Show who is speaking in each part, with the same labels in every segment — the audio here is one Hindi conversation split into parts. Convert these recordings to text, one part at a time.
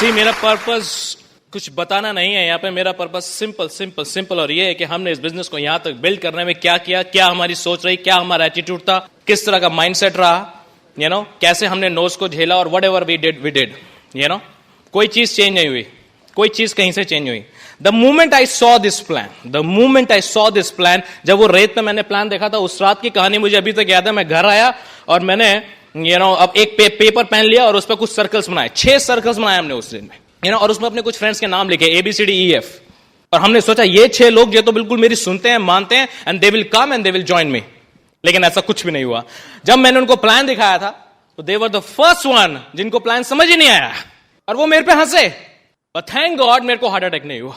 Speaker 1: सी मेरा पर्पस कुछ बताना नहीं है यहाँ पे। मेरा पर्पस सिंपल सिंपल सिंपल और ये है कि हमने इस बिजनेस को यहाँ तक बिल्ड करने में क्या किया, क्या हमारी सोच रही, क्या हमारा एटीट्यूड था, किस तरह का माइंडसेट रहा, कैसे हमने नोज को झेला और वट एवर वी डिड कोई चीज चेंज नहीं हुई, कोई चीज कहीं से चेंज हुई। The moment I saw this plan, जब वो रेत पे मैंने प्लान देखा था, उस रात की कहानी मुझे अभी तक याद है। मैं घर आया और मैंने अब एक पेपर पेन लिया और उस पर कुछ सर्कल्स बनाए, 6 सर्कल्स बनाए हमने उस दिन में, और उसमें अपने कुछ फ्रेंड्स के नाम लिखे ABCDEF। और हमने सोचा ये 6 लोग ये तो बिल्कुल मेरी सुनते हैं, मानते हैं, and they will come and they will join me. लेकिन ऐसा कुछ भी नहीं हुआ। जब मैंने उनको प्लान दिखाया था तो दे वर द फर्स्ट वन जिनको प्लान समझ ही नहीं आया, और वो मेरे पे हंसे। और थैंक गॉड मेरे को हार्ट अटैक नहीं हुआ,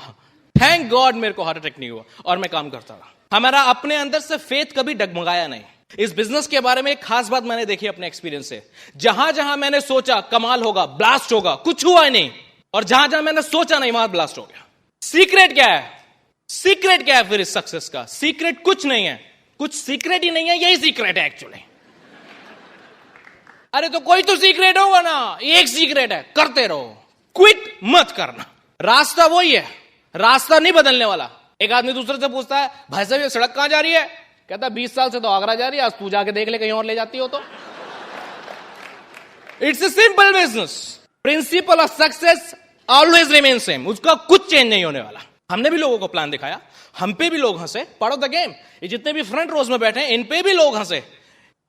Speaker 1: थैंक गॉड मेरे को हार्ट अटैक नहीं हुआ, और मैं काम करता रहा। हमारा अपने अंदर से फेथ कभी डगमगाया नहीं। इस बिजनेस के बारे में एक खास बात मैंने देखी अपने एक्सपीरियंस से। जहां जहां मैंने सोचा कमाल होगा, ब्लास्ट होगा, कुछ हुआ ही नहीं, और जहां जहां मैंने सोचा नहीं वहां ब्लास्ट हो गया। सीक्रेट क्या है? सीक्रेट क्या है फिर इस सक्सेस का? सीक्रेट कुछ नहीं है, कुछ सीक्रेट ही नहीं है, यही सीक्रेट है एक्चुअली। अरे तो कोई तो सीक्रेट होगा ना, एक सीक्रेट है, करते रहो, क्विट मत करना। रास्ता वही है, रास्ता नहीं बदलने वाला। एक आदमी दूसरे से पूछता है, भाई साहब ये सड़क कहां जा रही है? कहता 20 साल से तो आगरा जा रही है, आज तू जाके देख ले कहीं और ले जाती हो तो। It's a simple business, principle of success always remain same, उसका कुछ चेंज नहीं होने वाला। हमने भी लोगों को प्लान दिखाया, हम पे भी लोग हंसे, पार्ट ऑफ द गेम। ये जितने भी फ्रंट रोज में बैठे हैं इन पे भी लोग हंसे,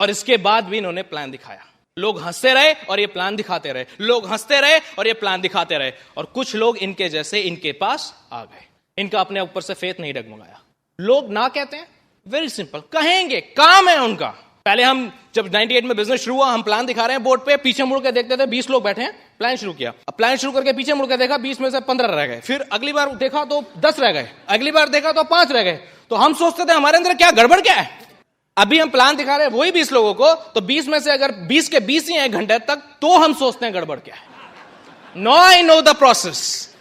Speaker 1: और इसके बाद भी इन्होंने प्लान दिखाया। लोग हंसते रहे और ये प्लान दिखाते रहे, लोग हंसते रहे और ये प्लान दिखाते रहे, और कुछ लोग इनके जैसे इनके पास आ गए। इनका अपने ऊपर से फेथ नहीं डगमगाया। लोग ना कहते हैं, वेरी सिंपल, कहेंगे, काम है उनका। पहले हम जब 98 में बिजनेस शुरू हुआ, हम प्लान दिखा रहे हैं बोर्ड पे, पीछे मुड़ के देखते थे 20 लोग बैठे हैं, प्लान शुरू किया। अब प्लान शुरू करके पीछे मुड़ के देखा, 20 में से 15 रह गए। फिर अगली बार देखा तो 10 रह गए, अगली बार देखा तो 5 रह गए। तो हम सोचते थे हमारे अंदर क्या गड़बड़ क्या है। अभी हम प्लान दिखा रहे हैं वही 20 लोगों को, तो 20 में से अगर 20 के 20 ही हैं 1 घंटे तक, तो हम सोचते हैं गड़बड़ क्या है। No, I know the process.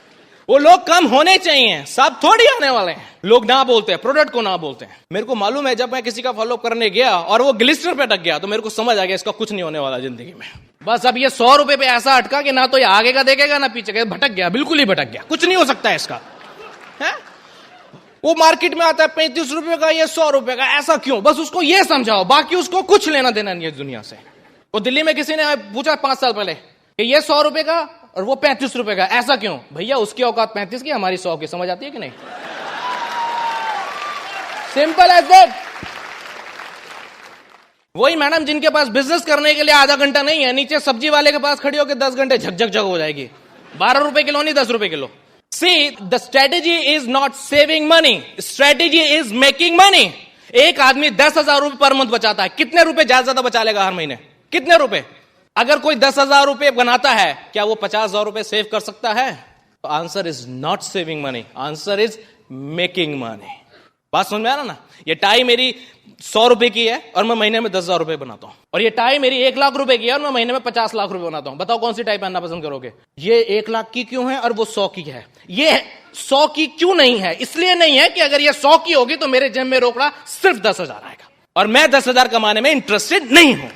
Speaker 1: वो लोग कम होने चाहिए, सब थोड़ी आने वाले हैं। लोग ना बोलते हैं, प्रोडक्ट को ना बोलते हैं। मेरे को मालूम है, जब मैं किसी का फॉलो करने गया और वो ग्लिस्टर पे अटक गया, तो मेरे को समझ आ गया इसका कुछ नहीं होने वाला जिंदगी में। बस अब ये 100 रुपए पे ऐसा अटका कि ना तो ये आगे का देखेगा ना पीछे का, भटक गया, बिल्कुल ही भटक गया, कुछ नहीं हो सकता है इसका। है वो मार्केट में आता है 35 रुपए का, ये 100 रुपए का, ऐसा क्यों? बस उसको ये समझाओ, बाकी उसको कुछ लेना देना नहीं है दुनिया से। वो दिल्ली में किसी ने पूछा 5 साल पहले कि ये 100 रुपए का और वो 35 रुपए का, ऐसा क्यों? भैया उसकी औकात 35 की, हमारी 100 की, समझ आती है कि नहीं? Simple as that. वही मैडम जिनके पास बिजनेस करने के लिए आधा घंटा नहीं है, नीचे सब्जी वाले के पास खड़ी होकर 10 घंटे झकझक झक हो जाएगी। 12 रुपए किलो नहीं, 10 रुपए kilo. See, the strategy is not saving money. Strategy is making money. एक आदमी 10,000 रुपए पर मंथ बचाता है, कितने रुपए ज्यादा बचा लेगा हर महीने? कितने रुपए? अगर कोई 10,000 रुपए बनाता है, क्या वो 50,000 रुपए सेव कर सकता है? तो answer is not saving money, answer is making money. बात समझ में आ रहा ना? ये टाई मेरी 100 रुपए की है और मैं महीने में 10,000 रुपए बनाता हूं, और ये टाई मेरी 1 लाख रुपए की है और मैं महीने में 50 लाख रुपए बनाता हूं। बताओ कौन सी टाई पहनना पसंद करोगे? ये 1 लाख की क्यों है और वो 100 की है? ये 100 की क्यों नहीं है? इसलिए नहीं है कि अगर ये 100 की होगी तो मेरे जेब में रोकड़ा सिर्फ 10,000 आएगा, और मैं 10,000 कमाने में इंटरेस्टेड नहीं हूं।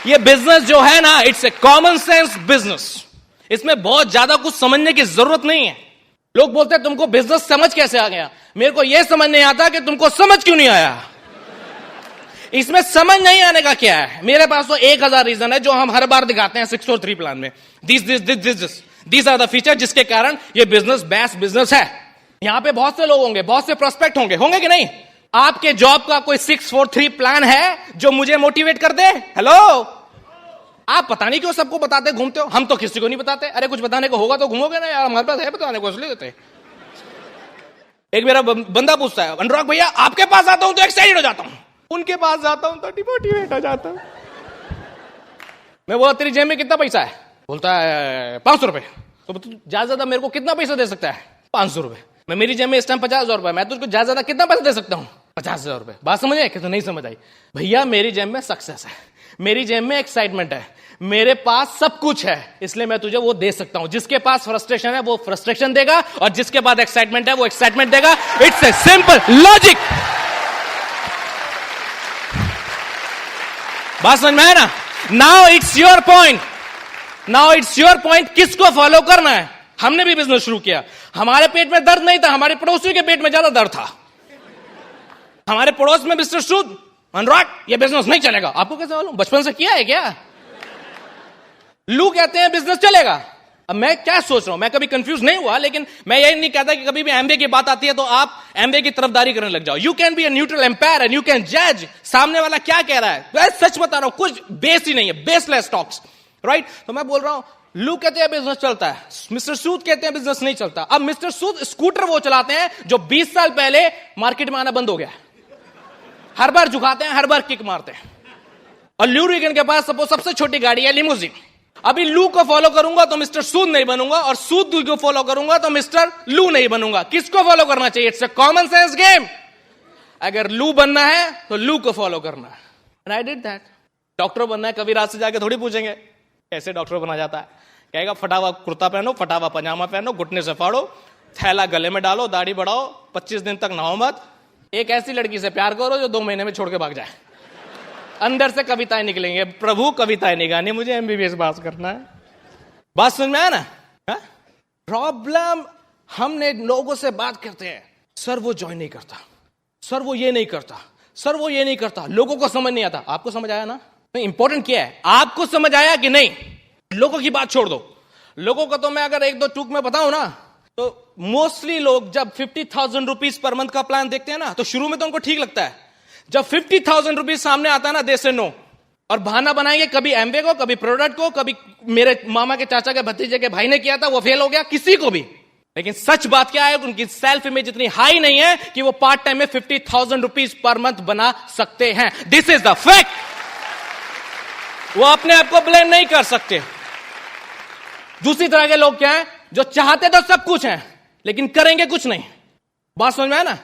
Speaker 1: ये बिजनेस जो है ना, it's a common sense business. इसमें बहुत ज्यादा कुछ समझने की जरूरत नहीं है। लोग बोलते हैं तुमको बिजनेस समझ कैसे आ गया? मेरे को यह समझ नहीं आता कि तुमको समझ क्यों नहीं आया। इसमें समझ नहीं आने का क्या है? मेरे पास तो 1000 रीजन है जो हम हर बार दिखाते हैं 643 प्लान में। दिस आर द फीचर जिसके कारण ये बिजनेस बेस्ट बिजनेस है। यहां पे बहुत से लोग होंगे, बहुत से प्रोस्पेक्ट होंगे कि नहीं? आपके जॉब का कोई 643 प्लान है जो मुझे मोटिवेट कर दे? हेलो, आप पता नहीं क्यों सबको बताते घूमते हो, हम तो किसी को नहीं बताते। अरे कुछ बताने को होगा तो घूमोगे ना यार, हमारे पास है बताने को, इसलिए देते। एक मेरा बंदा पूछता है, अनुराग भैया आपके पास आता हूं तो एक्साइटेड हो जाता हूं, उनके पास जाता हूं तो डिमोटिवेट हो जाता हूं। मैं बोला तेरी जेब में कितना पैसा है? बोलता है 500 रुपए। तो ज्यादा मेरे को कितना पैसा दे सकता है? 500 रुपए। मैं मेरी जेब में इस टाइम 50,000 रुपए, मैं तो उसको ज्यादा कितना पैसा दे सकता हूं? 50,000 रुपए। बात समझ आई कि तो नहीं समझ आई? भैया मेरी जेब में सक्सेस है, मेरी जेब में एक्साइटमेंट है, मेरे पास सब कुछ है, इसलिए मैं तुझे वो दे सकता हूं। जिसके पास फ्रस्ट्रेशन है वो फ्रस्ट्रेशन देगा, और जिसके पास एक्साइटमेंट है वो एक्साइटमेंट देगा। It's a simple logic. बात समझ में आया ना? Now it's your point. Now it's your point, किसको फॉलो करना है। हमने भी बिजनेस शुरू किया, हमारे पेट में दर्द नहीं था, हमारे पड़ोसी के पेट में ज्यादा दर्द था। हमारे पड़ोस में मिस्टर सूद, अनुराग ये बिजनेस नहीं चलेगा। आपको कैसे मालूम, बचपन से किया है क्या? लू कहते हैं बिजनेस चलेगा। अब मैं क्या सोच रहा हूं, मैं कभी कंफ्यूज नहीं हुआ, लेकिन मैं यही नहीं कहता कि कभी भी एमबीए की बात आती है तो आप एमबीए की तरफदारी करने लग जाओ। You can be a neutral empire and you can जज सामने वाला क्या कह रहा है। मैं सच बता रहा हूं, कुछ बेस ही नहीं है, बेसलेस टॉक्स, राइट। तो मैं बोल रहा हूं लू कहते हैं बिजनेस चलता है, मिस्टर सूद कहते हैं बिजनेस नहीं चलता। अब मिस्टर सूद स्कूटर वो चलाते हैं जो 20 साल पहले मार्केट में आना बंद हो गया, हर बार झुकाते हैं, हर बार किक मारते हैं। और ल्यू रीगन के पास सपोज सबसे छोटी गाड़ी है लिमोजिन। अभी लू को फॉलो करूंगा तो मिस्टर सूद नहीं बनूंगा, और सूद को फॉलो करूंगा तो मिस्टर लू नहीं बनूंगा। किसको फॉलो करना चाहिए? It's a common sense game. अगर लू बनना है तो लू को फॉलो करना है, and I did that. Doctor बनना है, कभी रात से जाके थोड़ी पूछेंगे कैसे डॉक्टर बना जाता है। कहेगा फटा हुआ कुर्ता पहनो, फटा हुआ पजामा पहनो, घुटने से फाड़ो, थैला गले में डालो, दाढ़ी बढ़ाओ, 25 दिन तक नहाओ मत, एक ऐसी लड़की से प्यार करो जो 2 महीने में छोड़ के भाग जाए। अंदर से कविताएं निकलेंगे, प्रभु कविताएं नहीं गानी, मुझे एमबीबीएस पास करना है। बात समझ में आया ना? प्रॉब्लम, हमने लोगों से बात करते हैं, सर वो ज्वाइन नहीं करता, सर वो ये नहीं करता, सर वो ये नहीं करता, लोगों को समझ नहीं आता। आपको समझ आया ना? नहीं, इंपॉर्टेंट क्या है, आपको समझ आया कि नहीं। लोगों की बात छोड़ दो, लोगों को तो मैं अगर 1-2 टूक में बताऊं ना, तो मोस्टली लोग जब 50,000 रुपीज पर मंथ का प्लान देखते हैं ना, तो शुरू में तो उनको ठीक लगता है। जब 50,000 रुपीज सामने आता है ना, दे से नो, और बहाना बनाएंगे कभी एमबे को, कभी प्रोडक्ट को, कभी मेरे मामा के चाचा के भतीजे के भाई ने किया था वो फेल हो गया, किसी को भी। लेकिन सच बात क्या है, उनकी सेल्फ इमेज इतनी हाई नहीं है कि वो पार्ट टाइम में 50,000 रुपीज पर मंथ बना सकते हैं। This is the fact. वो अपने आप को ब्लेम नहीं कर सकते। दूसरी तरह के लोग क्या है, जो चाहते तो सब कुछ है लेकिन करेंगे कुछ नहीं। बात समझ में है ना?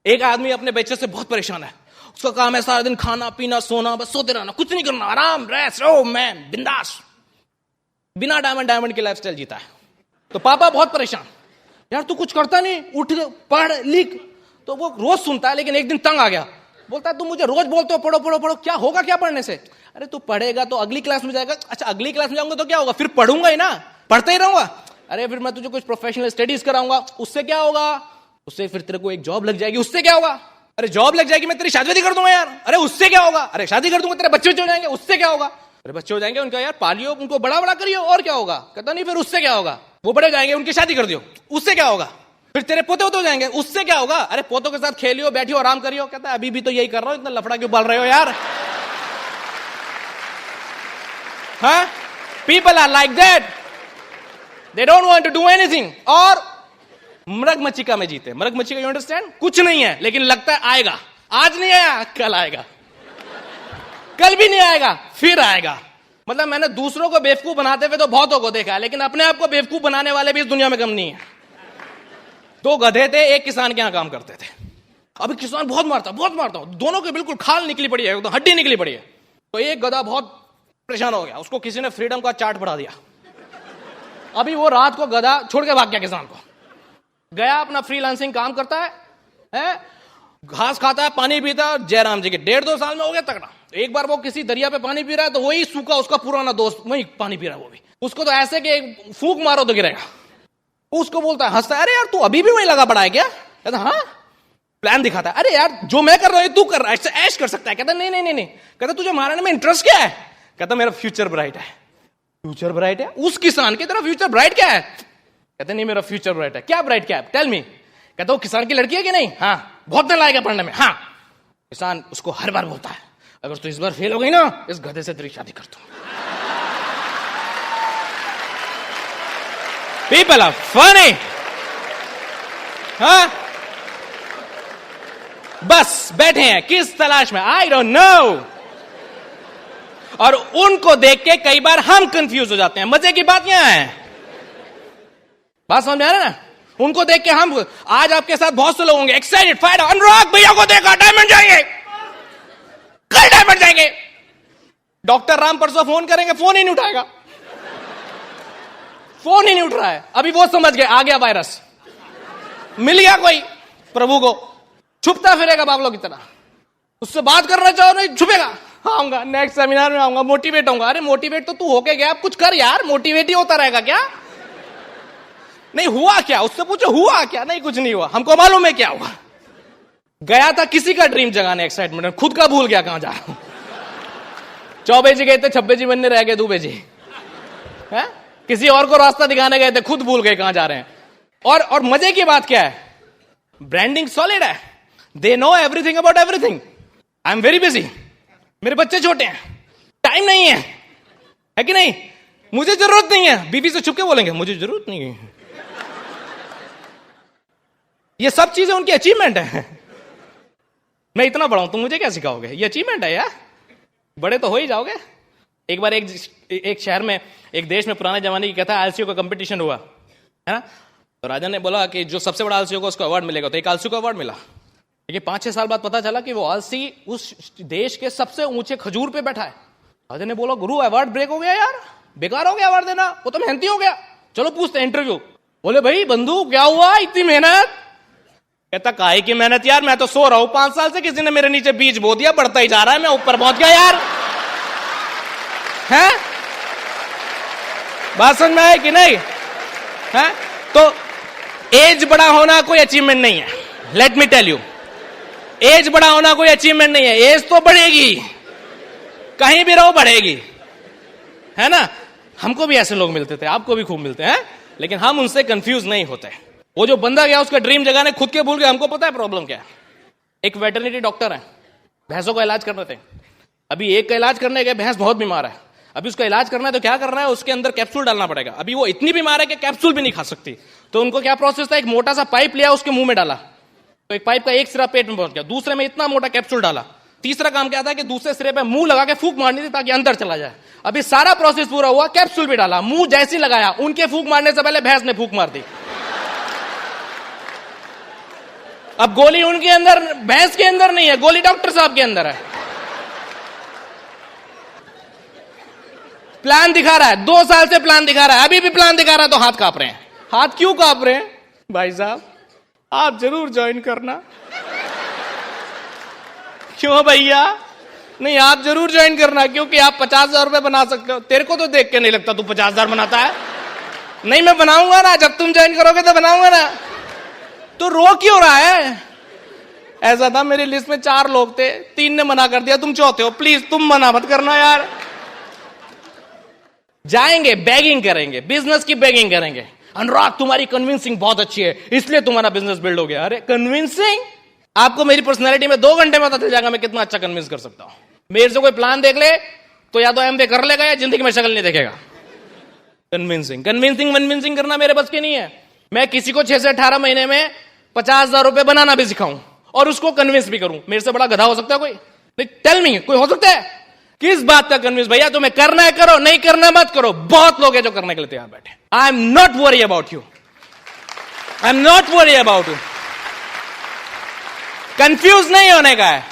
Speaker 1: एक आदमी अपने बच्चे से बहुत परेशान है, उसका काम है सारा दिन खाना पीना सोना, बस सोते रहना, कुछ नहीं करना, आराम, रेस्ट, ओ मैन, बिंदास, बिना डायमंड की लाइफस्टाइल जीता है। तो पापा बहुत परेशान, यार तू कुछ करता नहीं, उठ पढ़ लिख। तो वो रोज सुनता है, लेकिन एक दिन तंग आ गया, बोलता है तू मुझे रोज बोलते हो पढ़ो पढ़ो पढ़ो, क्या होगा क्या पढ़ने से? अरे तू पढ़ेगा तो अगली क्लास में जाएगा। अच्छा अगली क्लास में जाऊंगा तो क्या होगा? फिर पढ़ूंगा ही ना, पढ़ते ही रहूंगा। अरे फिर मैं तुझे कुछ प्रोफेशनल स्टडीज कराऊंगा, उससे क्या होगा? उससे फिर तेरे को एक जॉब लग जाएगी, उससे क्या होगा? अरे जॉब लग जाएगी, मैं तेरी शादी कर दूंगा यार। अरे उससे क्या होगा? अरे शादी कर दूंगा, तेरे बच्चे हो जाएंगे, उससे क्या होगा? अरे बच्चे हो जाएंगे, उनका यार पालियो, उनको बड़ा बड़ा करियो, और क्या होगा? कहता नहीं फिर उससे क्या होगा? वो बड़े जाएंगे, उनकी शादी कर दियो, उससे क्या होगा? फिर तेरे पोते हो जाएंगे, उससे क्या होगा? अरे पोतों के साथ खेलियो, बैठियो, आराम करियो। कहता है अभी भी तो यही कर रहा हूं, इतना लफड़ा क्यों पाल रहे हो यार? हाँ, people are like that, they don't want to do anything. और मृग मचिका में जीते। मृग मचिका, यू अंडरस्टैंड? कुछ नहीं है लेकिन लगता है आएगा, आज नहीं आया कल आएगा, कल भी नहीं आएगा फिर आएगा। मतलब मैंने दूसरों को बेवकूफ बनाते हुए तो बहुतों को देखा है, लेकिन अपने आप को बेवकूफ बनाने वाले भी इस दुनिया में कम नहीं है। 2 गधे थे, एक किसान के यहां काम करते थे। अभी किसान बहुत मारता, दोनों के बिल्कुल खाल निकली पड़ी है, तो हड्डी निकली पड़ी है। तो एक गधा बहुत परेशान हो गया, उसको किसी ने फ्रीडम का चार्ट पढ़ा दिया। अभी वो रात को गधा छोड़ के भाग गया, किसान को गया, अपना फ्रीलांसिंग काम करता है, घास खाता है, पानी पीता है। जयराम जी के 1.5-2 साल में हो गया तगड़ा। एक बार वो किसी दरिया पे पानी पी रहा है, तो वही सूखा उसका पुराना दोस्त वही पानी पी रहा है, वो भी उसको तो ऐसे कि फूंक मारो तो गिरेगा। उसको बोलता है, हंसता है, अरे यार तू अभी भी वही लगा पड़ा है क्या? कहता हाँ। प्लान दिखाता है, अरे यार जो मैं कर रहा हूं तू कर रहा है, ऐश कर सकता है। कहता नहीं। कहता तुझे मारने में इंटरेस्ट क्या है? कहता मेरा फ्यूचर ब्राइट है। फ्यूचर ब्राइट है? उस किसान की तरह फ्यूचर ब्राइट क्या है? कहते नहीं मेरा फ्यूचर ब्राइट है। क्या ब्राइट क्या है? Tell me. कहता वो किसान की लड़की है कि नहीं? हाँ। बहुत दिन लाएगा पढ़ने में? हाँ। किसान उसको हर बार बोलता है, अगर तू इस बार फेल हो गई ना, इस गधे से तेरी शादी कर दूं। People are funny. हाँ? बस बैठे हैं किस तलाश में? I don't know. और उनको देख के कई बार हम कंफ्यूज हो जाते हैं। मजे की बात यहां है, बात समझ में आ रहा है ना? उनको देख के हम, आज आपके साथ बहुत से लोग होंगे एक्साइटेड, फायर, अनुराग भैया को देखा, डायमंड जाएंगे, कल डायमंड जाएंगे। डॉक्टर राम परसों फोन करेंगे, फोन ही नहीं उठाएगा, फोन ही नहीं उठ रहा है। अभी वो समझ गए आ गया वायरस, मिल गया कोई प्रभु को, छुपता फिरेगा बाबलों की तरह। उससे बात करना चाहो नहीं, छुपेगा, आऊंगा, नेक्स्ट सेमिनार में आऊंगा, मोटिवेट होऊंगा। अरे मोटिवेट तो तू होके गया, अब कुछ कर यार, मोटिवेट ही होता रहेगा क्या? नहीं हुआ क्या, उससे पूछो हुआ क्या? नहीं कुछ नहीं हुआ, हमको मालूम है क्या हुआ। गया था किसी का ड्रीम जगाने, एक्साइटमेंट, खुद का भूल गया कहां जा रहा हूं। चौबे जी गए थे, छब्बे जी बनने रह गए दुबे जी है? किसी और को रास्ता दिखाने गए थे, खुद भूल गए कहां जा रहे हैं। और मजे की बात क्या है, ब्रांडिंग सॉलिड है, they know everything about everything. I am very busy, मेरे बच्चे छोटे हैं, टाइम नहीं है कि नहीं? मुझे जरूरत नहीं है, बीवी से छुप के बोलेंगे मुझे जरूरत नहीं है। ये सब चीजें उनकी अचीवमेंट है। मैं इतना बड़ा हूं, तुम मुझे क्या सिखाओगे? ये अचीवमेंट है यार, बड़े तो हो ही जाओगे। एक बार एक शहर में, एक देश में, पुराने जमाने की कथा, आलसियों का कंपटीशन हुआ है ना। तो राजा ने बोला कि जो सबसे बड़ा आलसी होगा उसको अवार्ड मिलेगा। तो एक आलसी को अवार्ड मिला, लेकिन 5-6 साल बाद पता चला कि वो आलसी उस देश के सबसे ऊंचे खजूर पे बैठा है। राजा ने बोला गुरु अवार्ड ब्रेक हो गया यार, बेकार हो गया अवार्ड देना, वो तो मेहनती हो गया, चलो पूछते हैं इंटरव्यू। बोले भाई बंधु क्या हुआ, इतनी मेहनत? कहता काहे की मेहनत यार, मैं तो सो रहा हूं 5 साल से, किसी ने मेरे नीचे बीज बो दिया, बढ़ता ही जा रहा है, मैं ऊपर पहुंच गया यार। है बात समझ में आए कि नहीं? है तो एज बड़ा होना कोई अचीवमेंट नहीं है, let me tell you. Age बड़ा होना कोई अचीवमेंट नहीं है, एज तो बढ़ेगी, कहीं भी रहो बढ़ेगी, है ना। हमको भी ऐसे लोग मिलते थे, आपको भी खूब मिलते हैं, लेकिन हम उनसे कंफ्यूज नहीं होते। वो जो बंदा गया उसका ड्रीम जगाने, खुद के भूल गया। हमको पता है प्रॉब्लम क्या है। एक वेटरनरी डॉक्टर है, भैंसों का इलाज कर रहे थे। अभी एक का इलाज करने गए, भैंस बहुत बीमार है, अभी उसका इलाज करना है तो क्या करना है, उसके अंदर कैप्सूल डालना पड़ेगा। अभी वो इतनी बीमार है कि कैप्सूल भी नहीं खा सकती। तो उनको क्या प्रोसेस था, एक मोटा सा पाइप लिया, उसके मुंह में डाला, तो एक पाइप का एक सिरा पेट में पहुंच गया, दूसरे में इतना मोटा कैप्सूल डाला, तीसरा काम क्या था कि दूसरे सिरे पे मुंह लगा के फूंक मारनी थी ताकि अंदर चला जाए। अभी सारा प्रोसेस पूरा हुआ, कैप्सूल भी डाला, मुंह जैसी लगाया, उनके फूंक मारने से पहले भैंस ने फूंक मार दी। अब गोली उनके अंदर, भैंस के अंदर नहीं है, गोली डॉक्टर साहब के अंदर है। प्लान दिखा रहा है, 2 साल से प्लान दिखा रहा है, अभी भी प्लान दिखा रहा है तो हाथ कांप रहे हैं। हाथ क्यों कांप रहे हैं? भाई साहब आप जरूर ज्वाइन करना। क्यों भैया? नहीं आप जरूर ज्वाइन करना, क्योंकि आप 50,000 रुपए बना सकते हो। तेरे को तो देख के नहीं लगता तू 50,000 बनाता है। नहीं मैं बनाऊंगा ना, जब तुम ज्वाइन करोगे तो बनाऊंगा ना। तो रो क्यों रहा है? ऐसा था मेरी लिस्ट में 4 लोग थे, 3 ने मना कर दिया, तुम चौथे हो, प्लीज तुम मना मत करना यार। जाएंगे बेगिंग करेंगे, बिजनेस की बेगिंग करेंगे, अनुराग तुम्हारी कन्विंसिंग बहुत अच्छी है इसलिए तुम्हारा बिजनेस बिल्ड हो गया। अरे कन्विंसिंग? आपको मेरी पर्सनैलिटी में 2 घंटे में पता चल जाएगा मैं कितना अच्छा कन्विंस कर सकता हूं। मेरे से कोई प्लान देख ले तो या तो एमबीए कर लेगा या जिंदगी में शक्ल नहीं देखेगा। कन्विंसिंग करना मेरे बस की नहीं है। मैं किसी को 6 से 18 महीने में 50,000 रुपए बनाना भी सिखाऊं और उसको कन्विंस भी करूं। मेरे से बड़ा गधा हो सकता है कोई? नहीं टेल मी, कोई हो सकता है? किस बात का कन्विंस? भैया तुम्हें करना है करो, नहीं करना मत करो। बहुत लोग हैं जो करने के लिए तैयार बैठे। आई am not worry about you, I am not worry about you. Confuse नहीं होने का है,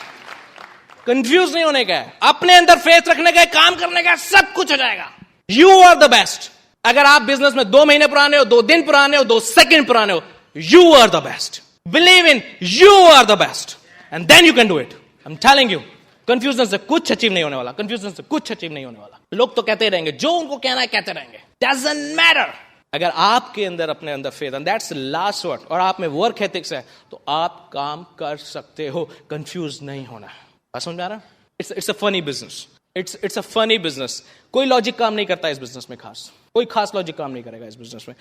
Speaker 1: कंफ्यूज नहीं होने का है, अपने अंदर फेथ रखने का है, काम करने का है, सब कुछ हो जाएगा। You are the best. अगर आप बिजनेस में 2 महीने पुराने हो, 2 दिन पुराने हो, 2 सेकंड पुराने हो, you are the best. Believe in you are the best and then you can do it. I am telling you, confusion से कुछ अचीव नहीं होने वाला, कंफ्यूजन से कुछ अचीव नहीं होने वाला। लोग तो कहते रहेंगे, जो उनको कहना है कहते रहेंगे, डजंट मैटर। अगर आपके अंदर अपने अंदर faith, and that's the last word, और आप में वर्क एथिक्स है, तो आप काम कर सकते हो। कंफ्यूज नहीं होना है। बात समझ में आ रहा है? It's a funny business, it's a funny business. कोई लॉजिक काम नहीं करता इस बिजनेस में, कोई खास लॉजिक काम नहीं करेगा इस बिजनेस में।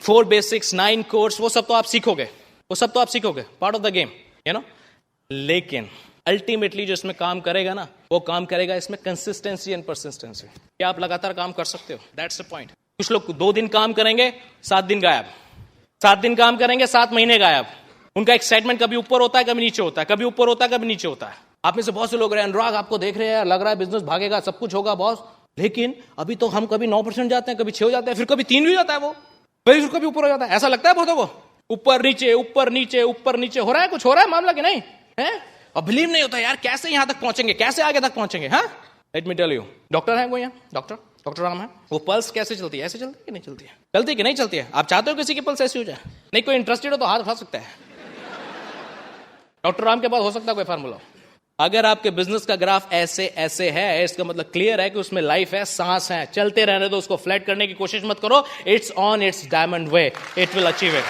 Speaker 1: 4 बेसिक्स, 9 कोर्स, वो सब तो आप सीखोगे, पार्ट ऑफ द गेम, लेकिन अल्टीमेटली जो इसमें काम करेगा ना, वो काम करेगा इसमें कंसिस्टेंसी एंड परसिस्टेंसी। क्या आप लगातार काम कर सकते हो? That's the point. कुछ लोग 2 दिन काम करेंगे, 7 दिन गायब, 7 दिन काम करेंगे, 7 महीने गायब। उनका एक्साइटमेंट कभी ऊपर होता है, कभी नीचे होता है, कभी ऊपर होता है, कभी नीचे होता है। आप में से बहुत से लोग रहे, अनुराग आपको देख रहे हैं, लग रहा है बिजनेस भागेगा, सब कुछ होगा बॉस, लेकिन अभी तो हम कभी 9% जाते हैं, कभी 6 हो जाते हैं, फिर कभी 3 भी जाता है, वो फिर कभी ऊपर हो जाता है। ऐसा लगता है बहुतों को, ऊपर नीचे ऊपर नीचे ऊपर नीचे हो रहा है, कुछ हो रहा है मामला कि नहीं है? और बिलीव नहीं होता यार, कैसे यहां तक पहुंचेंगे, कैसे आगे तक पहुंचेंगे? हाँ, let me tell you. Doctor है कोई यहाँ? डॉक्टर राम है। वो पल्स कैसे चलती है? ऐसे चलती है कि नहीं चलती है? चलती है कि नहीं चलती है? आप चाहते हो किसी की पल्स ऐसी हो जाए? नहीं, कोई इंटरेस्टेड हो तो हाथ उठा सकता है। डॉक्टर राम के पास हो सकता है कोई फार्मूला? अगर आपके बिजनेस का ग्राफ ऐसे ऐसे है, इसका मतलब क्लियर है कि उसमें लाइफ है, सांस है, चलते रहने दो, उसको फ्लैट करने की कोशिश मत करो. It's on it's diamond way, it will achieve it.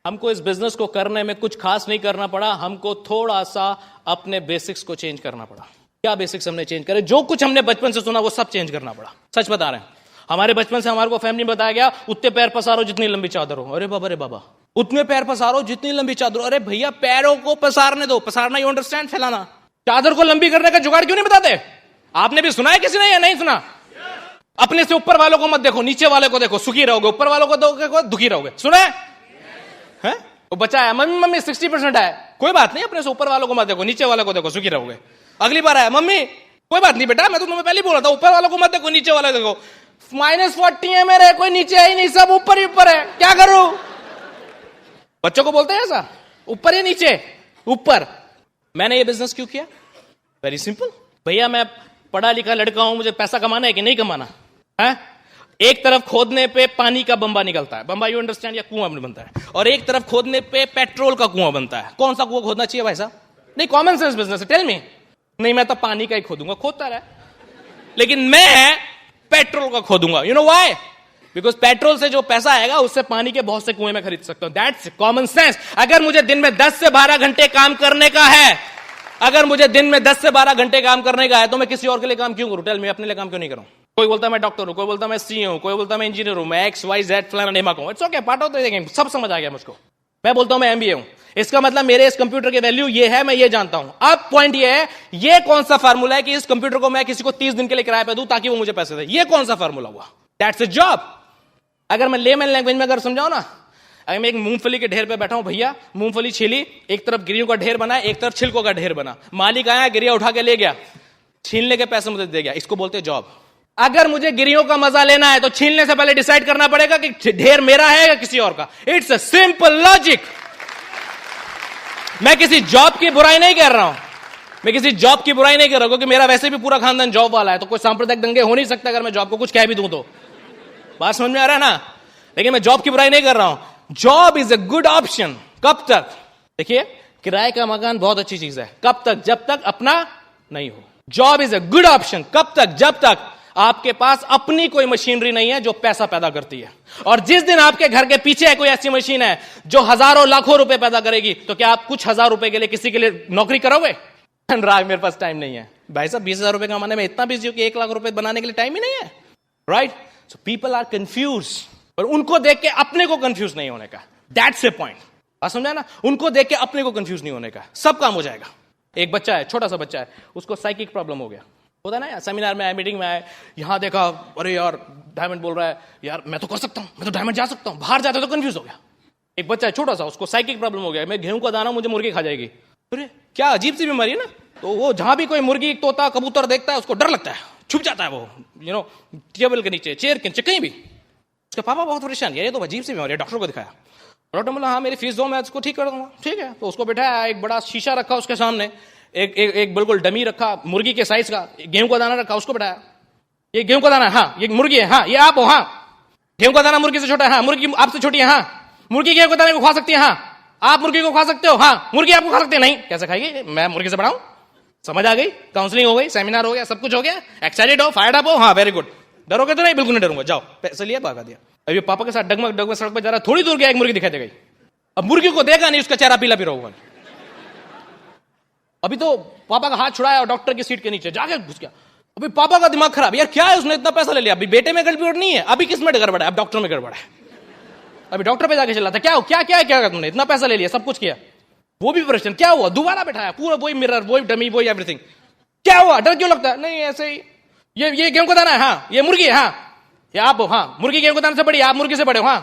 Speaker 1: हमको इस बिजनेस को करने में कुछ खास नहीं करना पड़ा, हमको थोड़ा सा अपने बेसिक्स को चेंज करना पड़ा. क्या बेसिक्स हमने चेंज करे? जो कुछ हमने बचपन से सुना वो सब चेंज करना पड़ा. सच बता रहे हैं. हमारे बचपन से हमारे को फैमिली बताया गया, उतने पैर पसारो जितनी लंबी चादर हो. अरे बाबा, अरे बाबा, उतने पैर पसारो जितनी लंबी चादर हो. अरे भैया, पैरों को पसारने दो. पसारना, यू अंडरस्टैंड, फैलाना. चादर को लंबी करने का जुगाड़ क्यों नहीं बताते? आपने भी सुना है किसी ने या नहीं सुना? अपने से ऊपर वालों को मत देखो, नीचे वाले को देखो, सुखी रहोगे. ऊपर वालों को देखो, दुखी रहोगे. सुना है? वो बचा है, मम्मी मम्मी 60% है. कोई बात नहीं, अपने से ऊपर वालों को मत देखो, नीचे वाले को देखो, सुखी रहोगे. अगली बार आया, मम्मी कोई बात नहीं बेटा, मैं तो तुम्हें पहले बोला था, ऊपर वालों को मत देखो, नीचे वाले देखो. -40 है मेरे, कोई नीचे है ही नहीं, सब ऊपर ही ऊपर है, क्या करूं? बच्चों को बोलते हैं ऐसा, ऊपर या नीचे? ऊपर. मैंने ये बिजनेस क्यों किया? Very simple. भैया, मैं पढ़ा लिखा लड़का हूं, मुझे पैसा कमाना है कि नहीं कमाना है? एक तरफ खोदने पे पानी का बंबा निकलता है, बंबा, यू अंडरस्टैंड, या कुआं बनता है. और एक तरफ खोदने पे पेट्रोल का कुआं बनता है. कौन सा कुआं खोदना चाहिए भाई साहब? नहीं, कॉमन सेंस बिजनेस है. Tell me. नहीं, मैं तो पानी का ही खोदूंगा. खोदता रहा, लेकिन मैं पेट्रोल का खोदूंगा. You know why? Because petrol से जो पैसा आएगा उससे पानी के बहुत से कुएं में खरीद सकता हूं. That's common sense. अगर मुझे दिन में 10 से 12 घंटे काम करने का है, अगर मुझे दिन में 10 से 12 घंटे काम करने का है, तो मैं किसी और के लिए काम क्यों करूं? टेल मी, अपने लिए काम क्यों नहीं करूं? कोई बोलता मैं डॉक्टर हूं, कोई बोलता मैं सीए हूं, कोई बोलता मैं इंजीनियर हूं, मैं XYZ फलाना नेमा हूं. It's okay, part of the game, सब समझ आ गया मुझको. मैं बोलता हूं मैं MBA हूं, इसका मतलब मेरे इस कंप्यूटर की वैल्यू ये है, मैं ये जानता हूं. अब पॉइंट ये है, ये कौन सा फार्मूला है कि इस कंप्यूटर को मैं किसी को 30 दिन के लिए किराए पे दूं ताकि वो मुझे पैसे दे? ये कौन सा फार्मूला हुआ? That's a job. अगर मैं लेमन लैंग्वेज में अगर समझाऊं ना, अगर मैं एक मूंगफली के ढेर पे बैठा हूं, भैया मूंगफली छिली, एक तरफ गिरियों का ढेर बना, एक तरफ छिलकों का ढेर बना. मालिक आया, गिरिया उठा के ले गया, छीलने के पैसे मुझे दे गया. इसको बोलते हैं जॉब. अगर मुझे गिरियों का मजा लेना है तो छीलने से पहले डिसाइड करना पड़ेगा कि ढेर मेरा है या किसी और का. It's a simple logic. मैं किसी जॉब की बुराई नहीं कर रहा हूं, मैं किसी जॉब की बुराई नहीं कर रहा हूं, क्योंकि मेरा वैसे भी पूरा खानदान जॉब वाला है, तो कोई सांप्रदायिक दंगे हो नहीं सकते अगर मैं जॉब को कुछ कह भी दूं तो. बात समझ में आ रहा है ना? लेकिन मैं जॉब की बुराई नहीं कर रहा हूं. Job is a good option. कब तक? देखिए, किराए का मकान बहुत अच्छी चीज है. कब तक? जब तक अपना नहीं हो. Job is a good option. कब तक? जब तक आपके पास अपनी कोई मशीनरी नहीं है जो पैसा पैदा करती है. और जिस दिन आपके घर के पीछे कोई ऐसी मशीन है जो हजारों लाखों रुपए पैदा करेगी, तो क्या आप कुछ हजार रुपए के लिए किसी के लिए नौकरी करोगे? राग, मेरे पास टाइम नहीं है. भाई साहब, 20,000 रुपए कमाने में इतना बिजी हो कि 1 लाख रुपए बनाने के लिए टाइम ही नहीं है. Right? So people are confuse. और उनको देख के अपने को कंफ्यूज नहीं होने का. That's a point. आप समझा ना? उनको देख के अपने को कंफ्यूज नहीं होने का. सब काम हो जाएगा. एक बच्चा है, छोटा सा बच्चा है, उसको साइकिक प्रॉब्लम हो गया. होता ना यार, सेमिनार में आए, मीटिंग में आए, यहां देखा, अरे यार डायमंड बोल रहा है, यार मैं तो कर सकता हूं, मैं तो डायमंड जा सकता हूं. बाहर जाते तो कंफ्यूज हो गया. एक बच्चा है छोटा सा, उसको साइकिक प्रॉब्लम हो गया. मैं गेहूं का दाना, मुझे मुर्गी खा जाएगी. अरे क्या अजीब सी बीमारी है ना. तो वो जहां भी कोई मुर्गी, तोता, कबूतर देखता है, उसको डर लगता है, छुप जाता है वो, यू नो, टेबल के नीचे, चेयर के नीचे, कहीं भी. उसके पापा बहुत परेशान, ये तो अजीब सी बीमारी है. डॉक्टर को दिखाया. डॉक्टर बोला हाँ मेरी फीस दो, मैं उसको ठीक कर दूंगा. ठीक है. तो उसको बैठाया, एक बड़ा शीशा रखा उसके सामने, एक बिल्कुल डमी रखा मुर्गी के साइज का, गेहूं का दाना रखा, उसको बैठाया. ये गेहूं का दाना, हाँ ये मुर्गी है, हाँ ये आप हो, हाँ गेहूं का दाना मुर्गी से छोटा है, हाँ मुर्गी आपसे छोटी है, हाँ मुर्गी गेहूं के दाने को खा सकती है, हाँ आप मुर्गी को खा सकते हो, हाँ मुर्गी आपको खा सकती है. नहीं, कैसे खाएगी? मैं मुर्गी से बढ़ाऊं? समझ आ गई? काउंसलिंग हो गई, सेमिनार हो गया, सब कुछ हो गया. एक्साइटेड हो, फायर्ड अप हो, हाँ वेरी गुड. डरोगे तो नहीं? बिल्कुल नहीं डरूंगा. जाओ पैसे लिए, भागा दिया. अभी पापा के साथ डगमग डगमग सड़क पर जा रहा, थोड़ी दूर गया, एक मुर्गी दिखाई दे गई. अब मुर्गी को देखा नहीं, उसका चेहरा पीला पीला होगा. अभी तो पापा का हाथ छुड़ाया और डॉक्टर की सीट के नीचे जाके घुस गया. अभी पापा का दिमाग खराब, यार क्या है, उसने इतना पैसा ले लिया, अभी बेटे में गड़बड़ नहीं है, अभी किस में गड़बड़ है? अब डॉक्टर में गड़बड़ है. अभी डॉक्टर पे जाके चला था, क्या क्या क्या क्या तुमने इतना पैसा ले लिया, सब कुछ किया, वो भी परेशान. क्या हुआ? दोबारा बैठाया, पूरा वही मिरर, वही डमी, वही एवरीथिंग. क्या हुआ? डर क्यों लगता है? नहीं ऐसे ही, ये गेहूं का दाना है, हाँ ये मुर्गी है, हाँ ये आप हो, हाँ मुर्गी गेहूं का दाना से बड़ी, आप मुर्गी से बड़े हो, हाँ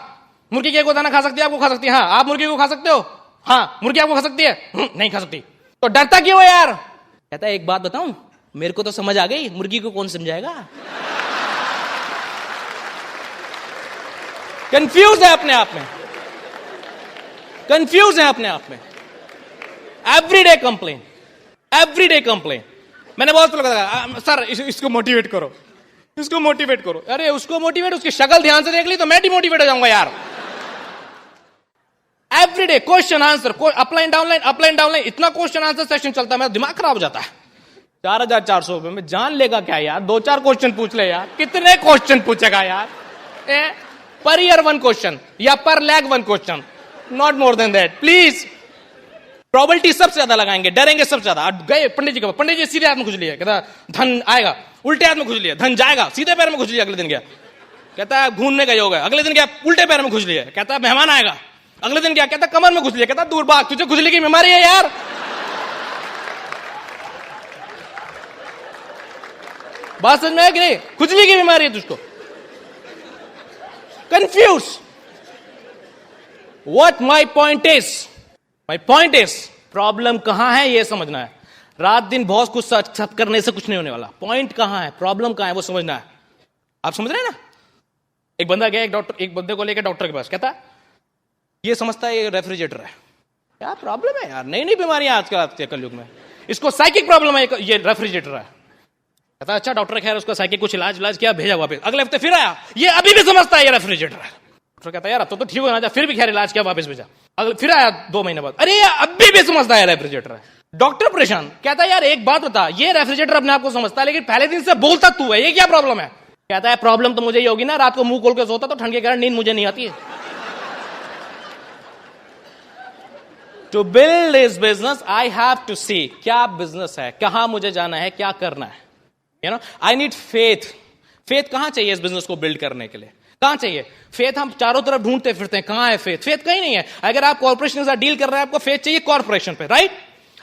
Speaker 1: मुर्गी गेहूं का दाना खा सकती है, आपको खा सकती है, हाँ आप मुर्गी को खा सकते हो, हाँ मुर्गी आपको खा सकती है, नहीं खा सकती. तो डरता क्यों है यार? कहता है एक बात बताऊं, मेरे को तो समझ आ गई, मुर्गी को कौन समझाएगा? कंफ्यूज है अपने आप में, कंफ्यूज है अपने आप में. Everyday complain, everyday complain. मैंने बहुत लगा, सर इसको मोटिवेट करो, इसको मोटिवेट करो. अरे उसको मोटिवेट, उसकी शक्ल ध्यान से देख ली तो मैं डिमोटिवेट हो जाऊंगा यार. Everyday question answer, upline downline upline downline, इतना क्वेश्चन आंसर सेशन चलता है, मेरा दिमाग खराब हो जाता है। 4,400 रुपए में जान लेगा क्या यार? 2-4 क्वेश्चन पूछ ले यार, कितने क्वेश्चन पूछेगा यार? पर ईयर 1 क्वेश्चन या पर lag 1 question, not more than that please. Probability सबसे ज्यादा लगाएंगे, डरेंगे सबसे ज्यादा। गए पंडित जी के पास, पंडित जी सीधे हाथ में खुजली है, कहता धन आएगा, उल्टे हाथ में खुजली है, धन जाएगा, सीधे पैर में खुजली है। अगले दिन गया, कहता है घूमने गए हो गए। अगले दिन गया, उल्टे पैर में खुजली है, कहता है मेहमान आएगा। अगले दिन क्या कहता, कमर में खुजली है, कहता दूर भाग, तुझे खुजली की बीमारी है यार। बात समझ में आया कि नहीं? खुजली की बीमारी है तुझको। Confuse. What my point is, problem कहां है ये समझना है। रात दिन बहुत कुछ सर्च करने से कुछ नहीं होने वाला। पॉइंट कहां है, प्रॉब्लम कहां है, वो समझना है। आप समझ रहे हैं ना? एक बंदा गया एक बंदे को लेकर डॉक्टर के पास, कहता ये समझता है ये रेफ्रिजरेटर है। क्या प्रॉब्लम है यार? नई नई बीमारियां आजकल के कलयुग में। इसको साइकिक प्रॉब्लम है, ये रेफ्रिजरेटर है। कहता अच्छा डॉक्टर, खैर उसका साइकिक कुछ इलाज किया, भेजा वापस। अगले हफ्ते फिर आया, ये अभी भी समझता है ये रेफ्रिजरेटर है। डॉक्टर कहता यार अब तो ठीक हो ना, फिर भी खैर इलाज किया, वापस भेजा। अगले फिर आया 2 महीने बाद, अरे यार अभी भी समझता है रेफ्रिजरेटर है। डॉक्टर परेशान, कहता यार एक बात बता, ये रेफ्रिजरेटर अपने आप को समझता है लेकिन पहले दिन से बोलता तू है, ये क्या प्रॉब्लम है? कहता है प्रॉब्लम तो मुझे ये होगी ना, रात को मुंह खोल के सोता तो ठंड के कारण नींद मुझे नहीं आती है। To build this business I have to see क्या बिजनेस है, कहां मुझे जाना है, क्या करना है। You know I need faith. Faith कहां चाहिए इस बिजनेस को बिल्ड करने के लिए? कहां चाहिए फेथ? हम चारों तरफ ढूंढते फिरते हैं, कहां है फेथ? फेथ कहीं नहीं है। अगर आप कॉर्पोरेशन के साथ डील कर रहे हैं, आपको फेथ चाहिए कॉर्पोरेशन पे, राइट?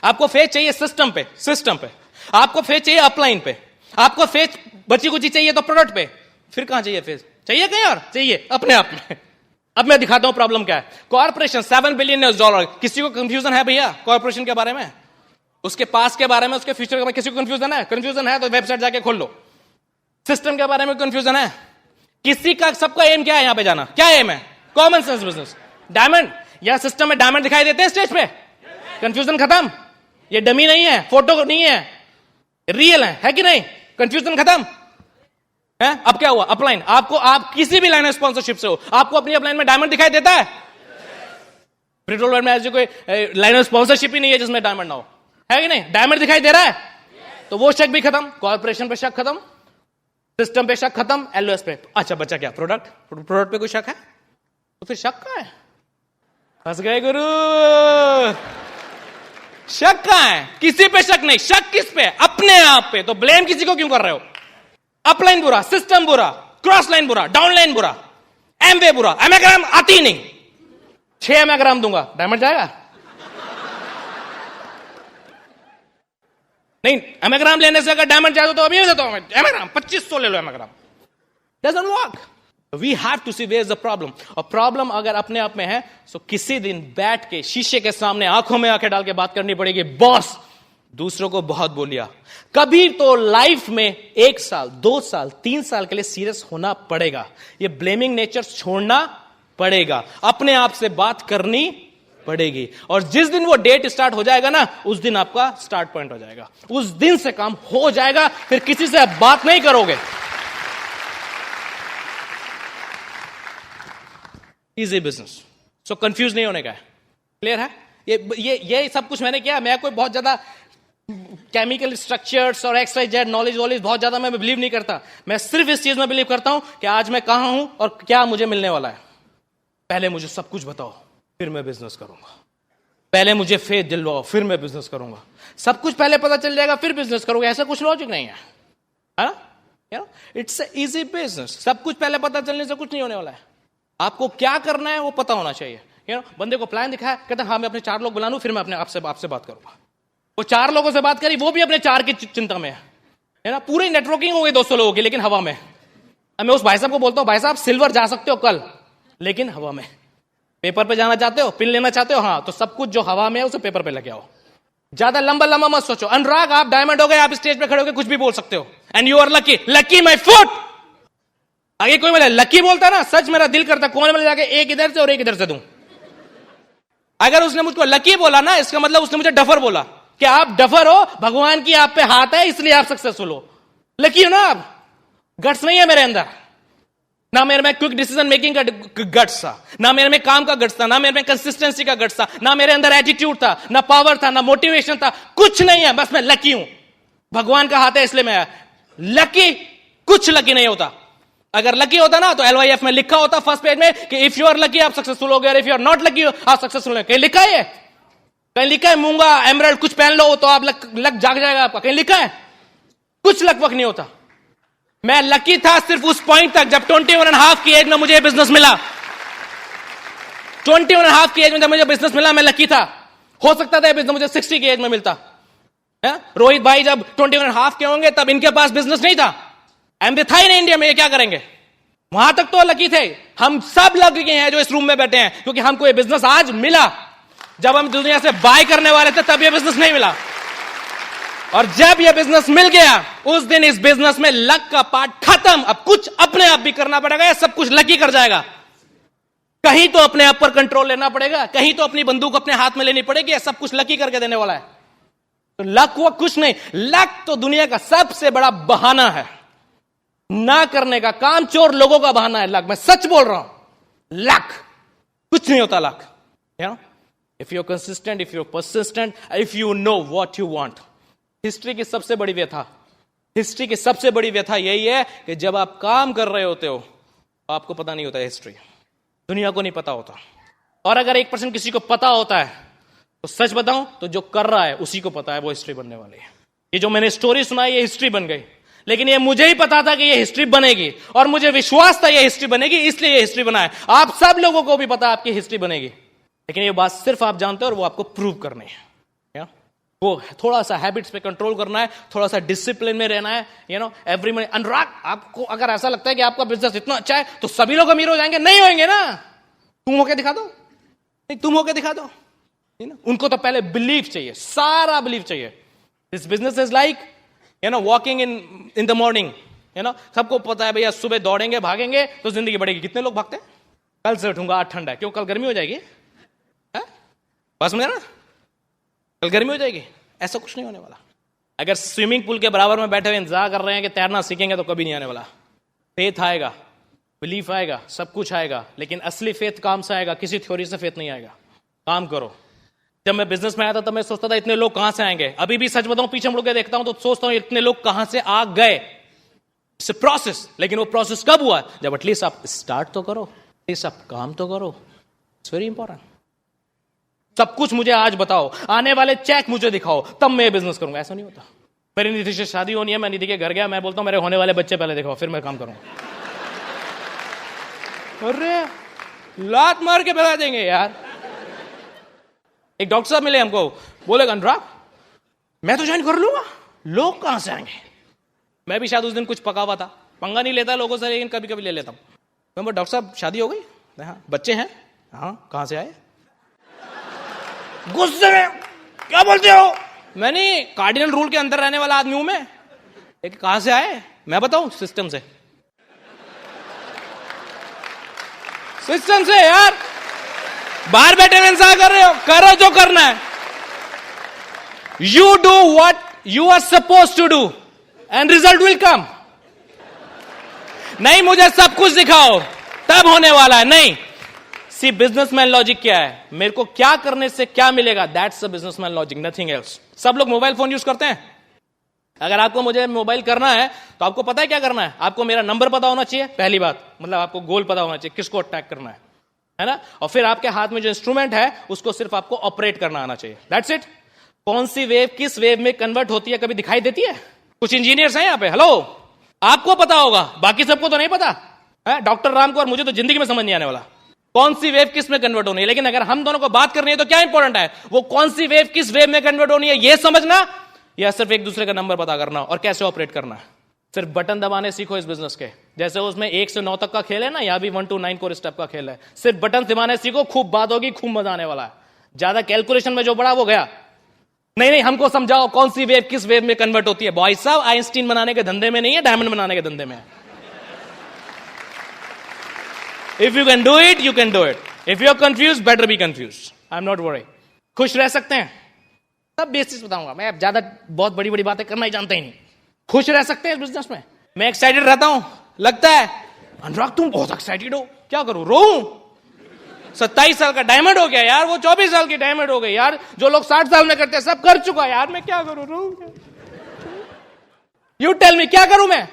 Speaker 1: आपको फेथ चाहिए सिस्टम पे, आपको फेथ चाहिए अपलाइन पे, आपको फेथ बची कुची चाहिए तो प्रोडक्ट पे। फिर कहां चाहिए फेथ? चाहिए कहीं और? चाहिए अपने आप में। अब मैं दिखाता हूं प्रॉब्लम क्या है। Corporation $7 billion. किसी को कंफ्यूजन है भैया कॉर्पोरेशन के बारे में? उसके पास के बारे में, उसके फ्यूचर के बारे में किसी को कंफ्यूजन है? कंफ्यूजन है तो वेबसाइट जाके खोल लो। सिस्टम के बारे में कंफ्यूजन है किसी का? सबका एम क्या है यहां पे जाना? क्या एम है? Common sense business. डायमंड या सिस्टम में डायमंड दिखाई देते हैं स्टेज पे? कंफ्यूजन खत्म। ये डमी नहीं है, फोटो नहीं है, रियल है कि नहीं? कंफ्यूजन खत्म है। अब क्या हुआ? अपलाइन। आपको, आप किसी भी लाइन ऑफ स्पॉन्सरशिप से हो, आपको अपनी अपलाइन में डायमंड दिखाई देता है? पेट्रोल में ऐसी कोई लाइन ऑफ स्पॉन्सरशिप ही नहीं है जिसमें डायमंड ना हो, है कि नहीं? डायमंड दिखाई दे रहा है तो वो शक भी खत्म। कॉर्पोरेशन पे शक खत्म, सिस्टम पे शक खत्म, एलओएस पे। अच्छा बचा क्या? प्रोडक्ट पे कोई शक है तो फिर शक कहां है? फंस गए गुरु। शक कहां है? किसी पे शक नहीं। शक किस पे? अपने आप पे। तो ब्लेम किसी को क्यों कर रहे हो? अपलाइन बुरा, सिस्टम बुरा, क्रॉस लाइन बुरा, डाउन लाइन बुरा, एमवे बुरा, एमेग्राम आती नहीं। 6 एमेग्राम दूंगा, डायमंड जाएगा? नहीं, एमेग्राम लेने से अगर डायमंड चाहिए तो अभी देता हूं मैं एमेग्राम, 2500 ले लो एमेग्राम। Doesn't work. We have to see where is the problem. और प्रॉब्लम अगर अपने आप में है तो किसी दिन बैठ के शीशे के सामने आंखों में आंखें डाल के बात करनी पड़ेगी। बॉस दूसरों को बहुत बोलिया, कभी तो लाइफ में 1 साल 2 साल 3 साल के लिए सीरियस होना पड़ेगा। ये ब्लेमिंग नेचर छोड़ना पड़ेगा, अपने आप से बात करनी पड़ेगी। और जिस दिन वो डेट स्टार्ट हो जाएगा ना, उस दिन आपका स्टार्ट पॉइंट हो जाएगा। उस दिन से काम हो जाएगा, फिर किसी से आप बात नहीं करोगे। Easy business. सो कंफ्यूज नहीं होने का है। क्लियर है? ये सब कुछ मैंने किया। मैं कोई बहुत ज्यादा केमिकल स्ट्रक्चर्स और XYZ नॉलेज बहुत ज्यादा मैं बिलीव नहीं करता। मैं सिर्फ इस चीज में बिलीव करता हूं कि आज मैं कहां हूं और क्या मुझे मिलने वाला है। पहले मुझे सब कुछ बताओ, फिर मैं बिजनेस करूंगा। पहले मुझे फेथ दिलवाओ, फिर मैं बिजनेस करूंगा। सब कुछ पहले पता चल जाएगा फिर बिजनेस करोगे, ऐसा कुछ लॉजिक नहीं है। It's easy business. सब कुछ पहले पता चलने से कुछ नहीं होने वाला है। आपको क्या करना है वो पता होना चाहिए। बंदे को प्लान दिखाया, कहता हाँ मैं अपने 4 लोग बुला लूं, फिर मैं अपने आपसे बात करूंगा। वो 4 लोगों से बात करी, वो भी अपने 4 की चिंता में है ना। पूरी नेटवर्किंग हो गई 200 लोगों की, लेकिन हवा में। अब मैं उस भाई साहब को बोलता हूं, भाई साहब सिल्वर जा सकते हो कल, लेकिन हवा में। पेपर पे जाना चाहते हो, पिन लेना चाहते हो, हाँ तो सब कुछ जो हवा में है उसे पेपर पे लगे आओ। ज्यादा लंबा मत सोचो। अनुराग आप डायमंड हो गए, आप स्टेज पे खड़े होकर कुछ भी बोल सकते हो, and you are lucky my foot. आगे कोई बोले लकी बोलता ना, सच मेरा दिल करता कोने में जाके एक इधर से और एक इधर से दूं। अगर उसने मुझको लकी बोला ना, इसका मतलब उसने मुझे डफर बोला कि आप डफर हो, भगवान की आप पे हाथ है इसलिए आप सक्सेसफुल हो। लकी हो ना आप, गट्स नहीं है मेरे अंदर। ना मेरे में क्विक डिसीजन मेकिंग का गट्स था, ना मेरे में काम का गट्स था, ना मेरे में कंसिस्टेंसी का गट्स था, ना मेरे अंदर एटीट्यूड था, ना पावर था, ना मोटिवेशन था, कुछ नहीं है। बस मैं लकी हूं, भगवान का हाथ है इसलिए मैं लकी। कुछ लकी नहीं होता। अगर लकी होता ना तो LYF में लिखा होता फर्स्ट पेज में कि इफ यू आर लकी आप सक्सेसफुल हो गए, if you are not lucky आप सक्सेसफुल हो। कहीं लिखा है? कहीं लिखा है मूंगा एमराल्ड कुछ पहन लो तो आप लक जाग जाएगा आपका? कहीं लिखा है? कुछ लक वक नहीं होता। मैं लकी था सिर्फ उस पॉइंट तक जब 21.5 की एज में मुझे बिजनेस मिला। 21.5 की एज में जब मुझे बिजनेस मिला मैं लकी था। हो सकता था बिजनेस मुझे 60 की एज में मिलता है? रोहित भाई जब 21.5 के होंगे तब इनके पास बिजनेस नहीं था, एमबी था ही नहीं इंडिया में, ये क्या करेंगे? वहां तक तो लकी थे। हम सब लकी हैं जो इस रूम में बैठे हैं, क्योंकि हमको ये बिजनेस आज मिला। जब हम दुनिया से बाय करने वाले थे तब ये बिजनेस नहीं मिला, और जब ये बिजनेस मिल गया उस दिन इस बिजनेस में लक का पार्ट खत्म। अब कुछ अपने आप भी करना पड़ेगा या सब कुछ लकी कर जाएगा? कहीं तो अपने आप पर कंट्रोल लेना पड़ेगा, कहीं तो अपनी बंदूक अपने हाथ में लेनी पड़ेगी, या सब कुछ लकी करके देने वाला है। तो लक वो कुछ नहीं, लक तो दुनिया का सबसे बड़ा बहाना है ना करने का। काम चोर लोगों का बहाना है लक। मैं सच बोल रहा हूं, लक कुछ नहीं होता। Luck if you are consistent, if you are persistent, if you know what you want. History की सबसे बड़ी व्यथा, हिस्ट्री की सबसे बड़ी व्यथा यही है कि जब आप काम कर रहे होते हो तो आपको पता नहीं होता हिस्ट्री, दुनिया को नहीं पता होता। और अगर 1% किसी को पता होता है तो सच बताऊं तो जो कर रहा है उसी को पता है वो हिस्ट्री बनने वाली है। ये जो मैंने स्टोरी सुनाई ये हिस्ट्री बन गई, लेकिन ये मुझे ही पता था कि ये हिस्ट्री बनेगी, और मुझे विश्वास था ये हिस्ट्री बनेगी, इसलिए ये हिस्ट्री बना है। आप सब लोगों को भी पता है आपकी हिस्ट्री बनेगी, लेकिन ये बात सिर्फ आप जानते हो और वो आपको प्रूव करनी है। वो थोड़ा सा हैबिट्स पे कंट्रोल करना है, थोड़ा सा डिसिप्लिन में रहना है। Every money. अनुराग, आपको अगर ऐसा लगता है कि आपका बिजनेस इतना अच्छा है तो सभी लोग अमीर हो जाएंगे, नहीं होंगे ना। तुम होके दिखा दो, नहीं तुम होके दिखा दो। उनको तो पहले बिलीव चाहिए, सारा बिलीव चाहिए। This business is like walking in the morning. सबको पता है भैया सुबह दौड़ेंगे भागेंगे तो जिंदगी बढ़ेगी। कितने लोग भागते हैं? कल से उठूंगा आज ठंडा है, क्यों? कल गर्मी हो जाएगी। बस में ना, कल गर्मी हो जाएगी। ऐसा कुछ नहीं होने वाला। अगर स्विमिंग पूल के बराबर में बैठे हुए इंतजार कर रहे हैं कि तैरना सीखेंगे तो कभी नहीं आने वाला। फेथ आएगा, बिलीफ आएगा, सब कुछ आएगा, लेकिन असली फेथ काम से आएगा, किसी थ्योरी से फेथ नहीं आएगा। काम करो। जब मैं बिजनेस में आया था तब मैं सोचता था इतने लोग कहां से आएंगे। अभी भी सच बताऊं पीछे मुड़ के देखता हूं तो सोचता हूं इतने लोग कहां से आ गए। It's a process. लेकिन वो प्रोसेस कब हुआ? जब एटलीस्ट आप स्टार्ट तो करो, एटलीस्ट आप काम तो करो। It's very important. सब कुछ मुझे आज बताओ, आने वाले चेक मुझे दिखाओ, तब मैं बिजनेस करूंगा। ऐसा नहीं होता। मेरी निधि से शादी होनी है, मैं निधि के घर गया, मैं बोलता हूं मेरे होने वाले बच्चे पहले दिखाओ फिर मैं काम करूंगा। अरे लात मार के भगा देंगे यार। एक डॉक्टर साहब मिले हमको, बोले अनुराग मैं तो ज्वाइन कर लूंगा, लोग कहां से आएंगे। मैं भी शायद उस दिन कुछ पका हुआ था, पंगा नहीं लेता लोगों से, लेकिन कभी कभी ले लेता हूं। मैं डॉक्टर साहब शादी हो गई? हाँ। बच्चे हैं? हाँ। कहां से आए? गुस्से में क्या बोलते हो? मैंने कार्डिनल रूल के अंदर रहने वाला आदमी हूं मैं। एक कहां से आए? मैं बताऊं? सिस्टम से। सिस्टम से यार। बाहर बैठे में इंतजार कर रहे हो, करो जो करना है। You do what you are suppose to do and result will come. नहीं मुझे सब कुछ दिखाओ तब होने वाला है, नहीं। सी बिजनेसमैन लॉजिक क्या है? मेरे को क्या करने से क्या मिलेगा, that's the businessman logic, nothing else. सब लोग मोबाइल फोन यूज करते हैं। अगर आपको मुझे मोबाइल करना है तो आपको पता है क्या करना है? आपको मेरा नंबर पता होना चाहिए, पहली बात। मतलब आपको गोल पता होना चाहिए, किसको अटैक करना है ना। और फिर आपके हाथ में जो इंस्ट्रूमेंट है उसको सिर्फ आपको ऑपरेट करना आना चाहिए, दैट्स इट। कौन सी वेव किस वेव में कन्वर्ट होती है कभी दिखाई देती है? कुछ इंजीनियर्स हैं यहाँ पे, हेलो, आपको पता होगा, बाकी सबको तो नहीं पता है। डॉक्टर राम को और मुझे तो जिंदगी में समझ नहीं आने वाला कौन सी वेव किस में कन्वर्ट होनी है। लेकिन अगर हम दोनों को बात करनी है तो क्या इंपॉर्टेंट है? वो कौन सी वेव किस वेव में कन्वर्ट होनी है ये समझना, या सिर्फ एक दूसरे का नंबर पता करना और कैसे ऑपरेट करना है। सिर्फ बटन दबाने सीखो इस बिजनेस के। जैसे उसमें 1 से 9 तक का खेल है ना, यहां भी 1 to 9 कोर स्टेप का खेल है। सिर्फ बटन दबाने सीखो, खूब बात होगी, खूब मजा आने वाला है। ज्यादा कैलकुलेशन में जो बड़ा वो गया। नहीं, हमको समझाओ कौन सी वेव किस वेव में कन्वर्ट होती है। बॉय साहब आइंस्टीन बनाने के धंधे में नहीं है, डायमंड बनाने के धंधे में है। If you can do it, you can do it. If you are confuse, better be confuse. I am not worry. खुश रह सकते हैं, सब बेसिस बताऊंगा मैं। अब ज्यादा बहुत बड़ी बड़ी बातें करना ही जानता ही नहीं। खुश रह सकते हैं इस बिजनेस में। मैं एक्साइटेड रहता हूं, लगता है अनुराग तुम बहुत एक्साइटेड हो, क्या करूं, रोऊं? 27 साल का डायमंड हो गया यार, वो 24 साल की डायमंड हो गई यार, जो लोग 60 साल में करते हैं सब कर चुका यार, मैं क्या करूं, रोऊं क्या? यू टेल मी, क्या करूं मैं?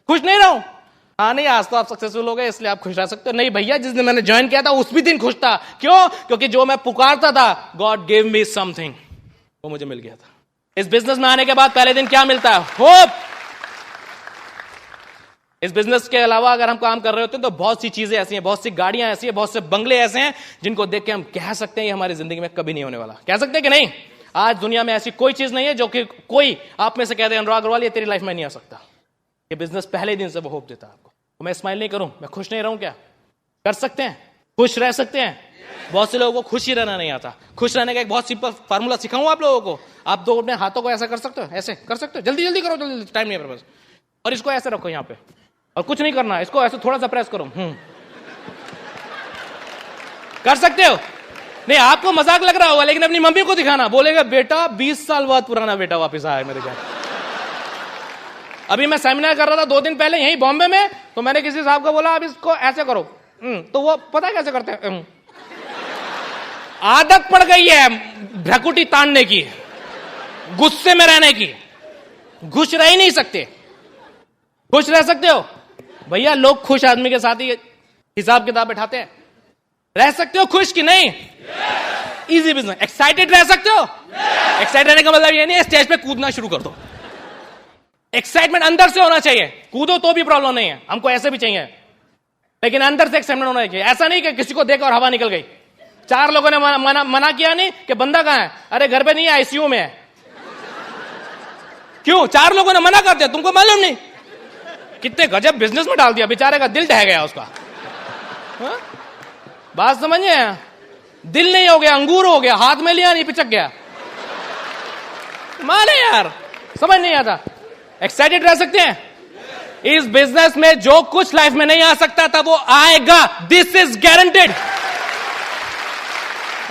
Speaker 1: खुश नहीं रहूं? हाँ नहीं, आज तो आप सक्सेसफुल हो गए इसलिए आप खुश रह सकते हो। नहीं भैया, जिस दिन मैंने ज्वाइन किया था उस भी दिन खुश था। क्यों? क्योंकि जो मैं पुकारता था, गॉड गिव मी समथिंग, वो मुझे मिल गया था। इस बिजनेस में आने के बाद पहले दिन क्या मिलता है? होप। इस बिजनेस के अलावा अगर हम काम कर रहे होते हैं तो बहुत सी चीजें ऐसी हैं, बहुत सी गाड़ियां ऐसी हैं, बहुत से बंगले ऐसे हैं जिनको देख के हम कह सकते हैं ये हमारी जिंदगी में कभी नहीं होने वाला। कह सकते हैं कि नहीं? आज दुनिया में ऐसी कोई चीज नहीं है जो कि कोई आप में से कहते हैं अनुराग अग्रवाल ये तेरी लाइफ में नहीं आ सकता। ये बिजनेस पहले दिन से वो होप देता है आपको। तो मैं स्माइल नहीं करूं, मैं खुश नहीं रहूं? क्या कर सकते हैं? खुश रह सकते हैं। बहुत से लोगों को खुश ही रहना नहीं आता। खुश रहने का एक बहुत सिंपल फार्मूला सिखाऊं आप लोगों को। आप दो अपने हाथों को ऐसा कर सकते हो, ऐसे कर सकते हो, जल्दी जल्दी करो, जल्दी, टाइम नहीं है मेरे पास। और इसको ऐसे रखो यहाँ पे, और कुछ नहीं करना, इसको ऐसे थोड़ा सा प्रेस करो। कर सकते हो? नहीं, आपको मजाक लग रहा होगा, लेकिन अपनी मम्मी को दिखाना, बोलेगा बेटा 20 साल बाद पुराना बेटा वापस आया मेरे घर। अभी मैं सेमिनार कर रहा था 2 दिन पहले यहीं बॉम्बे में, तो मैंने किसी साहब को बोला अब इसको ऐसे करो, तो वो पता है कैसे करते हैं? आदत पड़ गई है भ्रकुटी तानने की, गुस्से में रहने की, खुश रह ही नहीं सकते। खुश रह सकते हो भैया? लोग खुश आदमी के साथ ही हिसाब किताब बैठाते हैं। रह सकते हो खुश कि नहीं? Easy business. एक्साइटेड रह सकते हो? एक्साइटेड रहने का मतलब ये नहीं है स्टेज पे कूदना शुरू कर दो। एक्साइटमेंट अंदर से होना चाहिए। कूदो तो भी प्रॉब्लम नहीं है, हमको ऐसे भी चाहिए, लेकिन अंदर से एक्साइटमेंट होना चाहिए। ऐसा नहीं कि किसी को देखा और हवा निकल गई। 4 लोगों ने मना किया नहीं कि बंदा कहां है? अरे घर पे नहीं है, आईसीयू में है। क्यों? 4 लोगों ने मना कर दिया, तुमको मालूम नहीं? कितने गजब बिजनेस में डाल दिया, बेचारे का दिल ढह गया उसका। हा? बात समझिए, दिल नहीं हो गया, अंगूर हो गया, हाथ में लिया नहीं पिचक गया। माने यार, समझ नहीं आता। एक्साइटेड रह सकते हैं? इस बिजनेस में जो कुछ लाइफ में नहीं आ सकता था वो आएगा, this is guaranteed.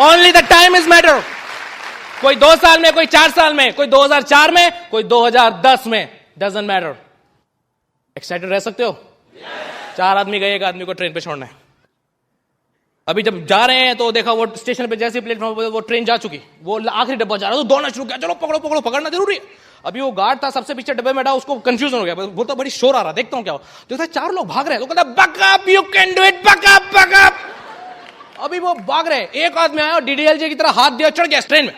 Speaker 1: Only the time is matter. कोई 2 साल में, कोई 4 साल में, कोई 2004 में, कोई 2010 में, डजंट मैटर। एक्साइटेड रह सकते हो? 4 आदमी गए, 1 आदमी को ट्रेन पे छोड़ना है। अभी जब जा रहे हैं तो देखा वो स्टेशन पे, जैसे प्लेटफॉर्म पे वो ट्रेन जा चुकी, वो आखिरी डब्बा जा रहा है, तो दौड़ना शुरू किया, चलो पकड़ो पकड़ो, पकड़ना जरूरी है। अभी वो गार्ड था सबसे पीछे डब्बे में बैठा, उसको कंफ्यूजन हो गया, बोलता बड़ी शोर आ रहा, देखता हूं क्या हो। देखता 4 लोग भाग रहे हैं, तो कहता buck up, you can do it, buck up, buck up. अभी वो भाग रहे, एक आदमी आया और डीडीएलजे की तरह हाथ दिया, चढ़ गया ट्रेन में।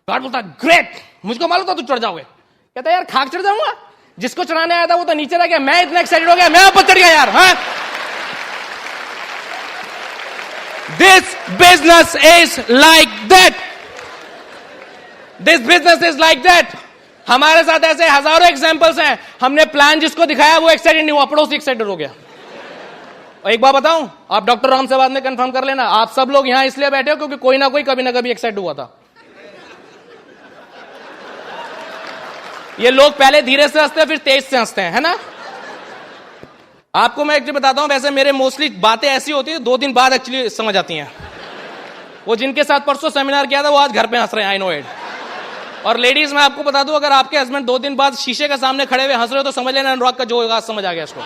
Speaker 1: गार्ड बोलता ग्रेट, मुझको मालूम था तू चढ़ जाओगे। कहता यार खाक चढ़ जाऊंगा, जिसको चढ़ाने आया था वो तो नीचे रह गया, मैं इतना एक्साइटेड हो गया, मैं ऊपर चढ़ गया यार। हाँ, this business is like that. This business is like that. हमारे साथ ऐसे हजारों एग्जांपल्स हैं। हमने प्लान जिसको दिखाया वो एक्साइटेड नहीं हुआ, पड़ोसी एक्साइटेड हो गया। और एक बात बताऊं, आप डॉक्टर राम से बाद में कंफर्म कर लेना, आप सब लोग यहां इसलिए बैठे हो क्योंकि कोई ना कोई कभी ना कभी एक्साइटेड हुआ था। ये लोग पहले धीरे से हंसते हैं, फिर तेज से हंसते हैं, है ना? आपको मैं एक्चुअली बताता हूं, वैसे मेरे मोस्टली बातें ऐसी होती है 2 दिन बाद एक्चुअली समझ आती हैं। वो जिनके साथ परसों सेमिनार किया था वो आज घर पे हंस रहे हैं, आई नो इट। और लेडीज मैं आपको बता दूं, अगर आपके हस्बैंड 2 दिन बाद शीशे के सामने खड़े हुए हंस रहे हो तो समझ लेना अनुराग का जो होगा समझ आ गया इसको।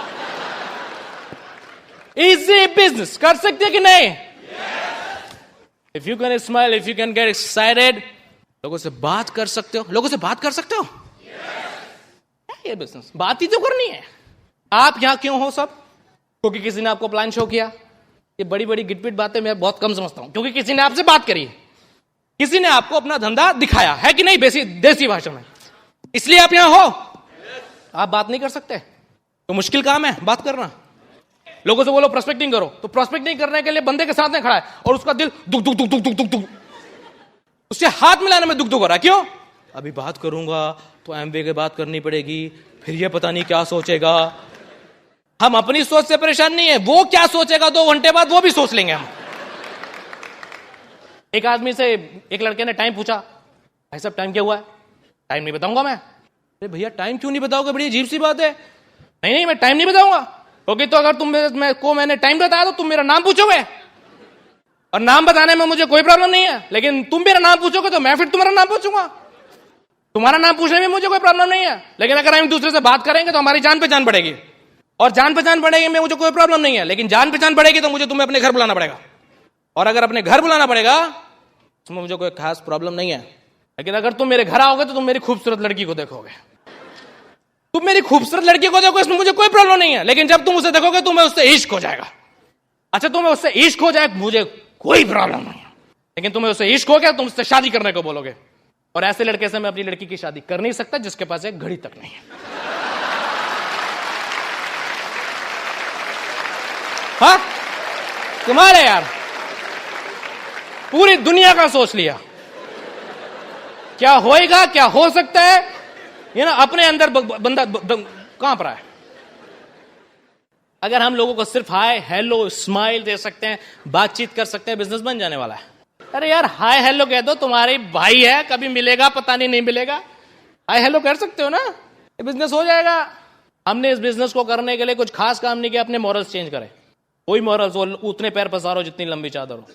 Speaker 1: इजी बिजनेस कर सकते हैं कि नहीं? If you can smile, if you can get excited, लोगों से बात कर सकते हो। लोगों से बात कर सकते हो? ये बिजनेस बात ही तो करनी है। आप यहां क्यों हो सब? क्योंकि किसी ने आपको प्लान शो किया। ये बड़ी बड़ी गिटपिट बातें मैं बहुत कम समझता हूं, क्योंकि किसी ने आपसे बात करी, किसी ने आपको अपना धंधा दिखाया है कि नहीं, देसी भाषा में, इसलिए आप यहां हो। आप बात नहीं कर सकते तो मुश्किल काम है बात करना। लोगों से बोलो प्रोस्पेक्टिंग करो, तो प्रोस्पेक्टिंग करने के लिए बंदे के साथ में खड़ा है और उसका दिल दुख दुख दुख दुख दुख दुख दुख, उससे हाथ मिलाने में दुख दुख हो रहा है। क्यों? अभी बात करूंगा तो एमवे की बात करनी पड़ेगी, फिर ये पता नहीं क्या सोचेगा। हम अपनी सोच से परेशान नहीं है, वो क्या सोचेगा 2 घंटे बाद वो भी सोच लेंगे हम। एक आदमी से एक लड़के ने टाइम पूछा, भाई साहब टाइम क्या हुआ है? टाइम नहीं बताऊंगा मैं। अरे भैया टाइम क्यों नहीं बताओगे, बड़ी अजीब सी बात है। नहीं नहीं मैं टाइम नहीं बताऊंगा, क्योंकि तो अगर मैंने टाइम बताया तो तुम मेरा नाम पूछोगे, और नाम बताने में मुझे कोई प्रॉब्लम नहीं है, लेकिन तुम मेरा नाम पूछोगे तो मैं फिर तुम्हारा नाम पूछूंगा। तुम्हारा नाम पूछने में मुझे कोई प्रॉब्लम नहीं है, लेकिन अगर हम दूसरे से बात करेंगे तो हमारी जान पे जान पड़ेगी। और जान पहचान बढ़ेगी में मुझे कोई प्रॉब्लम नहीं है, लेकिन जान पहचान बढ़ेगी तो मुझे तुम्हें अपने घर बुलाना पड़ेगा, और अगर अपने घर बुलाना पड़ेगा तो मुझे कोई खास प्रॉब्लम नहीं है। लेकिन अगर तुम मेरे घर आओगे तो तुम मेरी खूबसूरत लड़की को देखोगे, तुम मेरी खूबसूरत लड़की को देखो, इसमें मुझे कोई प्रॉब्लम नहीं है। लेकिन जब तुम उसे देखोगे तुम्हें उससे इश्क हो जाएगा। अच्छा, तुम्हें उससे इश्क हो जाए मुझे कोई प्रॉब्लम नहीं है, लेकिन तुम्हें उससे इश्क हो गया तुम उससे शादी करने को बोलोगे, और ऐसे लड़के से मैं अपनी लड़की की शादी कर नहीं सकता जिसके पास एक घड़ी तक नहीं है। हाँ, कमाल है यार, पूरी दुनिया का सोच लिया क्या होएगा, क्या हो सकता है, ये ना अपने अंदर बंदा कांप रहा है। अगर हम लोगों को सिर्फ हाय हेलो स्माइल दे सकते हैं, बातचीत कर सकते हैं, बिजनेस बन जाने वाला है। अरे यार हाय हेलो कह दो, तुम्हारे भाई है, कभी मिलेगा पता नहीं मिलेगा, हाय हेलो कर सकते हो ना, ये बिजनेस हो जाएगा। हमने इस बिजनेस को करने के लिए कुछ खास काम नहीं किया, अपने मॉरल्स चेंज करे। वही मॉरल्स, उतने पैर पसारो जितनी लंबी चादर हो।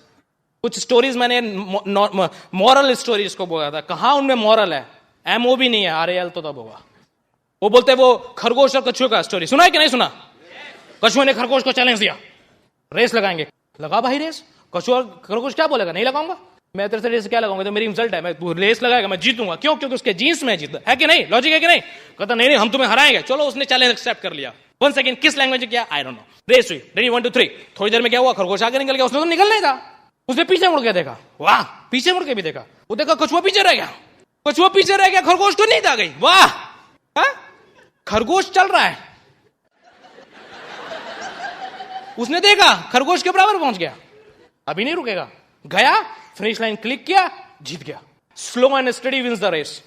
Speaker 1: कुछ स्टोरीज मैंने मॉरल स्टोरीज को बोला था, कहां उनमें मॉरल है, MO भी नहीं है, RAL तो तब होगा। वो बोलते हैं वो खरगोश और कछुए का स्टोरी सुना है कि नहीं सुना? कछुए ने खरगोश को चैलेंज दिया, रेस लगाएंगे, लगा भाई रेस। कछुआ खरगोश क्या बोलेगा, नहीं लगाऊंगा, मैं तेरे से रेस क्या लगाऊंगा, तो मेरी इंसल्ट है, मैं तू रेस लगाएगा मैं जीतूंगा, क्यों? क्योंकि उसके जीन्स में जीता है कि नहीं, लॉजिक है कि नहीं? कहता नहीं हम तुम्हें हराएंगे। चलो उसने चैलेंज एक्सेप्ट कर लिया। 1 सेकंड किस लैंग्वेज में किया आई डोंट नो, रेस हुई, रेडी 1 2 3, थोड़ी देर में क्या हुआ, खरगोश आगे निकल गया, उसने तो निकलना ही था, उसने पीछे मुड़ के देखा, वाह, पीछे मुड़ के भी देखा, वो देखा कछुआ पीछे रह गया, कछुआ पीछे रह गया, खरगोश को नींद आ गई, वाह, खरगोश चल रहा है, उसने देखा खरगोश के बराबर पहुंच गया, अभी नहीं रुकेगा, गया फिनिश लाइन क्लिक किया, जीत गया। Slow and steady wins the race.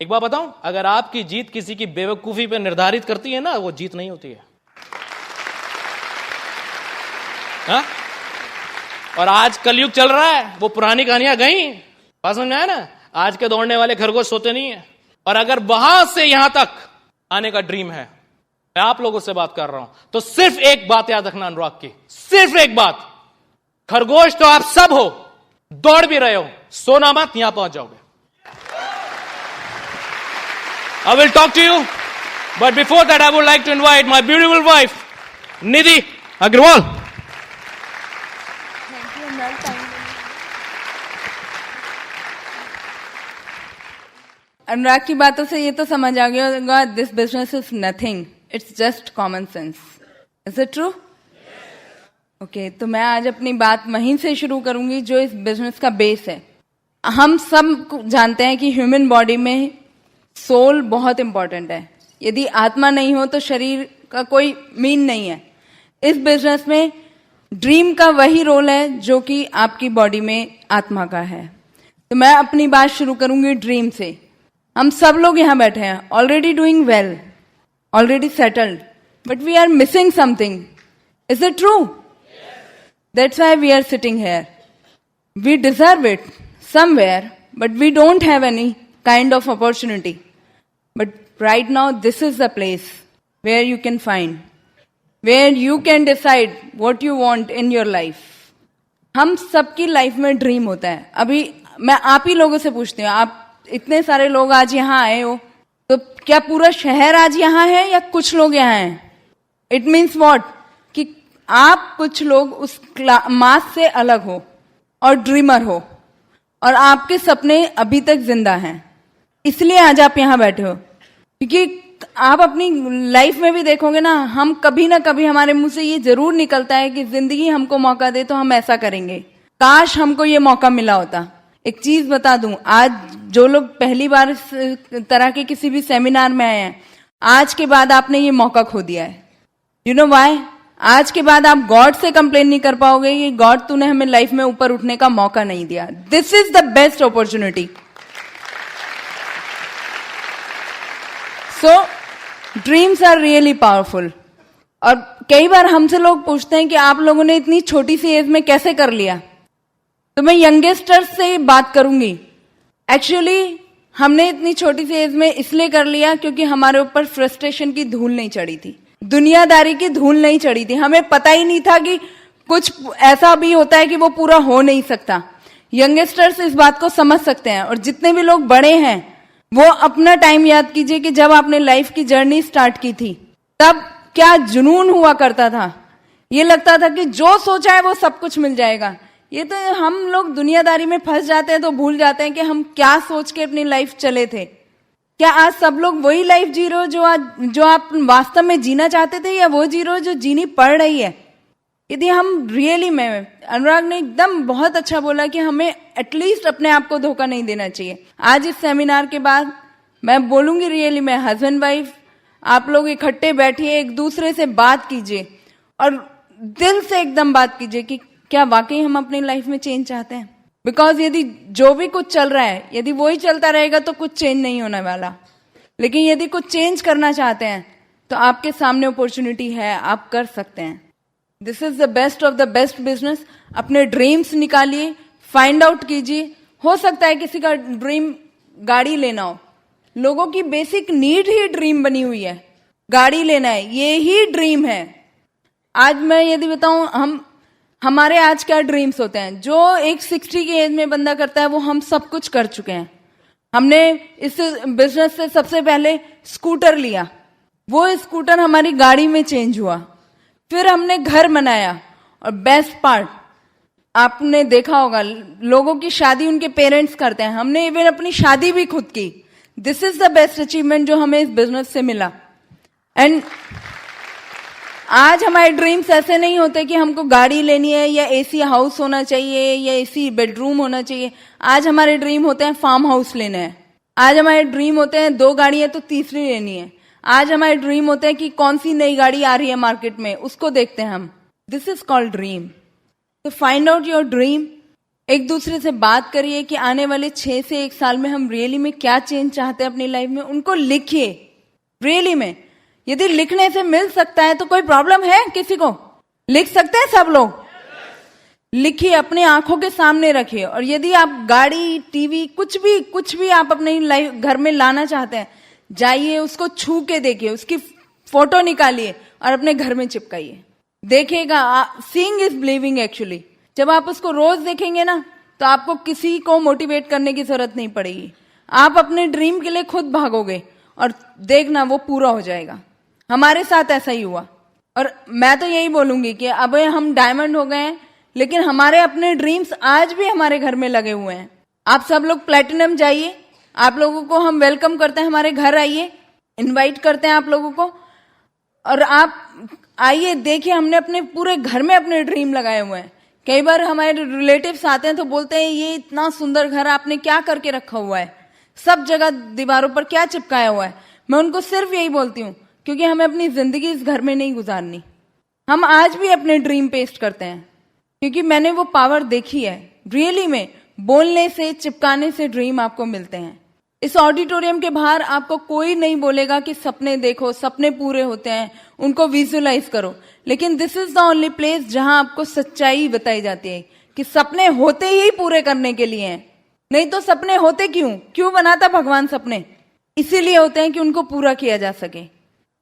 Speaker 1: एक बात बताऊं, अगर आपकी जीत किसी की बेवकूफी पे निर्धारित करती है ना, वो जीत नहीं होती है। हा? और आज कलयुग चल रहा है, वो पुरानी कहानियां गई, बात समझ में आया ना? आज के दौड़ने वाले खरगोश सोते नहीं है। और अगर वहां से यहां तक आने का ड्रीम है, मैं आप लोगों से बात कर रहा हूं, तो सिर्फ एक बात याद रखना अनुराग की, सिर्फ एक बात, खरगोश तो आप सब हो, दौड़ भी रहे हो, सोना मत, यहां पहुंच जाओगे। I will talk to you, but before that I would like to invite my beautiful wife, Nidhi Agrawal.
Speaker 2: Thank you, Anurag. अनुराग की बातों से ये तो समझ आ गया होगा, this business is nothing, it's just common sense. Is it true? Okay, तो मैं आज अपनी बात वहीं से शुरू करूंगी जो इस बिजनेस का बेस है। हम सब जानते हैं कि ह्यूमन बॉडी में सोल बहुत इंपॉर्टेंट है। यदि आत्मा नहीं हो तो शरीर का कोई मीन नहीं है। इस बिजनेस में ड्रीम का वही रोल है जो कि आपकी बॉडी में आत्मा का है। तो मैं अपनी बात शुरू करूंगी ड्रीम से। हम सब लोग यहाँ बैठे हैं, already doing well, already settled, but we are missing something. Is it true? That's why we are sitting here. We deserve it somewhere, but we don't have any kind of opportunity. But right now, this is the place where you can find, where you can decide what you want in your life. हम सबकी लाइफ में ड्रीम होता है। अभी मैं आप ही लोगों से पूछती हूँ, आप इतने सारे लोग आज यहाँ आए हो, तो क्या पूरा शहर आज यहाँ है या कुछ लोग यहाँ हैं? इट मीन्स वॉट, कि आप कुछ लोग उस मास से अलग हो और ड्रीमर हो, और आपके सपने अभी तक जिंदा हैं, इसलिए आज आप यहाँ बैठे हो। क्योंकि आप अपनी लाइफ में भी देखोगे ना, हम कभी ना कभी हमारे मुंह से ये जरूर निकलता है कि जिंदगी हमको मौका दे तो हम ऐसा करेंगे, काश हमको ये मौका मिला होता। एक चीज बता दूं, आज जो लोग पहली बार इस तरह के किसी भी सेमिनार में आए हैं, आज के बाद आपने ये मौका खो दिया है। You know why? आज के बाद आप गॉड से कंप्लेन नहीं कर पाओगे कि गॉड तूने हमें लाइफ में ऊपर उठने का मौका नहीं दिया। This is the best opportunity. So dreams are really powerful. और कई बार हमसे लोग पूछते हैं कि आप लोगों ने इतनी छोटी सी एज में कैसे कर लिया। तो मैं यंगस्टर्स से बात करूंगी। एक्चुअली हमने इतनी छोटी सी एज में इसलिए कर लिया क्योंकि हमारे ऊपर फ्रस्ट्रेशन की धूल नहीं चढ़ी थी, दुनियादारी की धूल नहीं चढ़ी थी। हमें पता ही नहीं था कि कुछ ऐसा भी होता है कि वो पूरा हो नहीं सकता। यंगस्टर्स इस बात को समझ सकते हैं। और जितने भी लोग बड़े हैं वो अपना टाइम याद कीजिए कि जब आपने लाइफ की जर्नी स्टार्ट की थी, तब क्या जुनून हुआ करता था। ये लगता था कि जो सोचा है वो सब कुछ मिल जाएगा। ये तो हम लोग दुनियादारी में फंस जाते हैं तो भूल जाते हैं कि हम क्या सोच के अपनी लाइफ चले थे। क्या आज सब लोग वही लाइफ जी रहे हो जो आप वास्तव में जीना चाहते थे, या वो जी रहे हो जो जीनी पड़ रही है? यदि हम रियली में, अनुराग ने एकदम बहुत अच्छा बोला कि हमें एटलीस्ट अपने आप को धोखा नहीं देना चाहिए। आज इस सेमिनार के बाद मैं बोलूंगी रियली में, हस्बैंड वाइफ आप लोग इकट्ठे बैठिए, एक दूसरे से बात कीजिए और दिल से एकदम बात कीजिए कि क्या वाकई हम अपनी लाइफ में चेंज चाहते हैं। बिकॉज यदि जो भी कुछ चल रहा है यदि वही चलता रहेगा तो कुछ चेंज नहीं होने वाला। लेकिन यदि कुछ चेंज करना चाहते हैं तो आपके सामने अपॉर्चुनिटी है, आप कर सकते हैं। This is the best of the best business. अपने ड्रीम्स निकालिए, फाइंड आउट कीजिए। हो सकता है किसी का ड्रीम गाड़ी लेना हो, लोगों की बेसिक नीड ही ड्रीम बनी हुई है, गाड़ी लेना है, ये ही ड्रीम है। आज मैं यदि बताऊं हमारे आज क्या ड्रीम्स होते हैं, जो एक 60 की एज में बंदा करता है वो हम सब कुछ कर चुके हैं। हमने इस बिजनेस से सबसे पहले स्कूटर लिया, वो स्कूटर हमारी गाड़ी में चेंज हुआ, फिर हमने घर बनाया, और बेस्ट पार्ट आपने देखा होगा लोगों की शादी उनके पेरेंट्स करते हैं, हमने इवन अपनी शादी भी खुद की। This is the best achievement जो हमें इस बिजनेस से मिला। एंड आज हमारे ड्रीम्स ऐसे नहीं होते कि हमको गाड़ी लेनी है या एसी हाउस होना चाहिए या एसी बेडरूम होना चाहिए। आज हमारे ड्रीम होते हैं फार्म हाउस लेना है। आज हमारे ड्रीम होते हैं 2 गाड़ी है तो तीसरी लेनी है। आज हमारे ड्रीम होते हैं कि कौन सी नई गाड़ी आ रही है मार्केट में, उसको देखते हैं हम। This is called dream. तो फाइंड आउट योर ड्रीम। एक दूसरे से बात करिए कि आने वाले 6 से 1 साल में हम रियली में क्या चेंज चाहते हैं अपनी लाइफ में, उनको लिखिए। रियली में यदि लिखने से मिल सकता है तो कोई प्रॉब्लम है किसी को? लिख सकते हैं सब लोग? लिखिए, अपनी आंखों के सामने रखिए। और यदि आप गाड़ी, टीवी, कुछ भी आप अपने लाइफ घर में लाना चाहते हैं, जाइए उसको छू के देखिए, उसकी फोटो निकालिए और अपने घर में चिपकाइए। देखिएगा, सीइंग इज बिलीविंग एक्चुअली। जब आप उसको रोज देखेंगे ना तो आपको किसी को मोटिवेट करने की जरूरत नहीं पड़ेगी। आप अपने ड्रीम के लिए खुद भागोगे और देखना वो पूरा हो जाएगा। हमारे साथ ऐसा ही हुआ। और मैं तो यही बोलूंगी कि अब हम डायमंड हो गए हैं, लेकिन हमारे अपने ड्रीम्स आज भी हमारे घर में लगे हुए हैं। आप सब लोग प्लेटिनम जाइए, आप लोगों को हम वेलकम करते हैं, हमारे घर आइए, इनवाइट करते हैं आप लोगों को। और आप आइए, देखिए, हमने अपने पूरे घर में अपने ड्रीम लगाए हुए हैं। कई बार हमारे रिलेटिव्स आते हैं तो बोलते हैं ये इतना सुंदर घर आपने क्या करके रखा हुआ है, सब जगह दीवारों पर क्या चिपकाया हुआ है। मैं उनको सिर्फ यही बोलती हूँ क्योंकि हमें अपनी जिंदगी इस घर में नहीं गुजारनी। हम आज भी अपने ड्रीम पेस्ट करते हैं क्योंकि मैंने वो पावर देखी है। रियली में बोलने से, चिपकाने से ड्रीम आपको मिलते हैं। इस ऑडिटोरियम के बाहर आपको कोई नहीं बोलेगा कि सपने देखो, सपने पूरे होते हैं, उनको विजुअलाइज करो। लेकिन this is the only place जहां आपको सच्चाई बताई जाती है कि सपने होते ही पूरे करने के लिए हैं। नहीं तो सपने होते क्यों बनाता भगवान सपने? इसीलिए होते हैं कि उनको पूरा किया जा सके।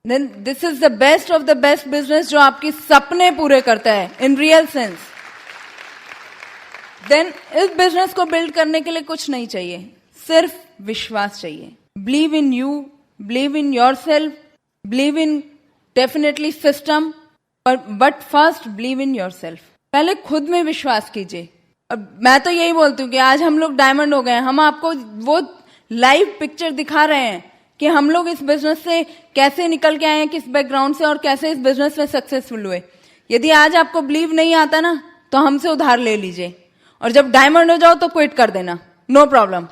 Speaker 2: Then this is the best of the best business जो आपके सपने पूरे करता है इन रियल सेंस। देन इस बिजनेस को बिल्ड करने के लिए कुछ नहीं चाहिए, सिर्फ विश्वास चाहिए। Believe in you, believe in yourself, believe in definitely system, but first believe in yourself. पहले खुद में विश्वास कीजिए। अब मैं तो यही बोलती हूँ कि आज हम लोग डायमंड हो गए हैं। हम आपको वो लाइव पिक्चर दिखा रहे हैं कि हम लोग इस बिजनेस से कैसे निकल के आए हैं, किस बैकग्राउंड से, और कैसे इस बिजनेस में सक्सेसफुल हुए। यदि आज आपको बिलीव नहीं आता ना तो हमसे उधार ले लीजिए, और जब डायमंड हो जाओ तो क्विट कर देना, नो प्रॉब्लम।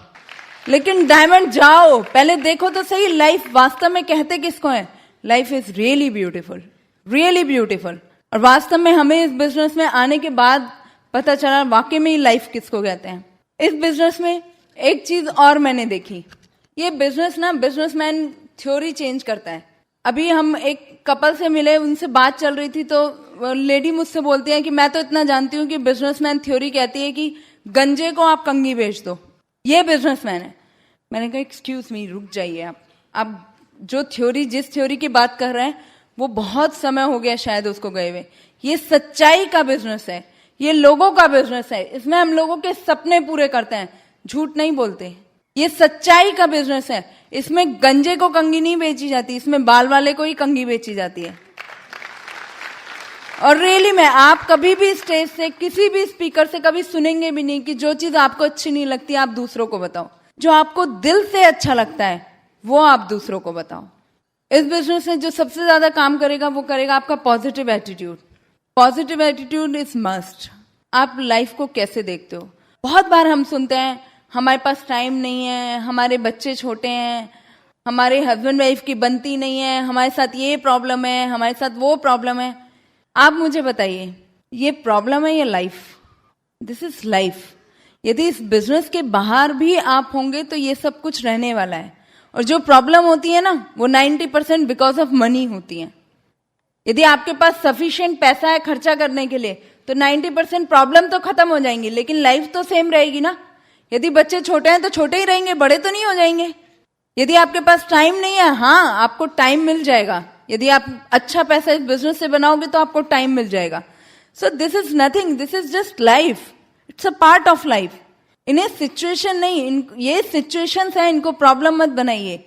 Speaker 2: लेकिन डायमंड जाओ, पहले देखो तो सही लाइफ वास्तव में कहते किसको है। Life is really beautiful, really beautiful. और वास्तव में हमें इस बिजनेस में आने के बाद पता चला वाकई में लाइफ किसको कहते हैं। इस बिजनेस में एक चीज और मैंने देखी, ये बिजनेस ना बिजनेसमैन थ्योरी चेंज करता है। अभी हम एक कपल से मिले, उनसे बात चल रही थी तो लेडी मुझसे बोलती है कि मैं तो इतना जानती हूँ कि बिजनेसमैन थ्योरी कहती है कि गंजे को आप कंघी बेच दो, ये बिजनेसमैन है। मैंने कहा एक्सक्यूज मी, रुक जाइए आप जो थ्योरी, जिस थ्योरी की बात कर रहे हैं वो बहुत समय हो गया शायद उसको गए हुए। ये सच्चाई का बिजनेस है, ये लोगों का बिजनेस है, इसमें हम लोगों के सपने पूरे करते हैं, झूठ नहीं बोलते। ये सच्चाई का बिजनेस है, इसमें गंजे को कंघी नहीं बेची जाती, इसमें बाल वाले को ही कंघी बेची जाती है। और रियली में आप कभी भी स्टेज से किसी भी स्पीकर से कभी सुनेंगे भी नहीं कि जो चीज आपको अच्छी नहीं लगती आप दूसरों को बताओ। जो आपको दिल से अच्छा लगता है वो आप दूसरों को बताओ। इस बिजनेस में जो सबसे ज्यादा काम करेगा वो करेगा आपका positive attitude. Positive attitude is must. आप लाइफ को कैसे देखते हो? बहुत बार हम सुनते हैं हमारे पास टाइम नहीं है, हमारे बच्चे छोटे हैं, हमारे हस्बैंड वाइफ की बनती नहीं है, हमारे साथ ये प्रॉब्लम है, हमारे साथ वो प्रॉब्लम है। आप मुझे बताइए ये प्रॉब्लम है या लाइफ? This is life. यदि इस बिजनेस के बाहर भी आप होंगे तो ये सब कुछ रहने वाला है। और जो प्रॉब्लम होती है ना वो 90% बिकॉज ऑफ मनी होती है। यदि आपके पास सफिशिएंट पैसा है खर्चा करने के लिए तो 90% प्रॉब्लम तो खत्म हो जाएंगी, लेकिन लाइफ तो सेम रहेगी ना। यदि बच्चे छोटे हैं तो छोटे ही रहेंगे, बड़े तो नहीं हो जाएंगे। यदि आपके पास टाइम नहीं है, हाँ आपको टाइम मिल जाएगा। यदि आप अच्छा पैसा इस बिजनेस से बनाओगे तो आपको टाइम मिल जाएगा। So this is nothing, this is just life, it's a part of life. इन्हें सिचुएशन नहीं, ये सिचुएशंस है, इनको प्रॉब्लम मत बनाइए।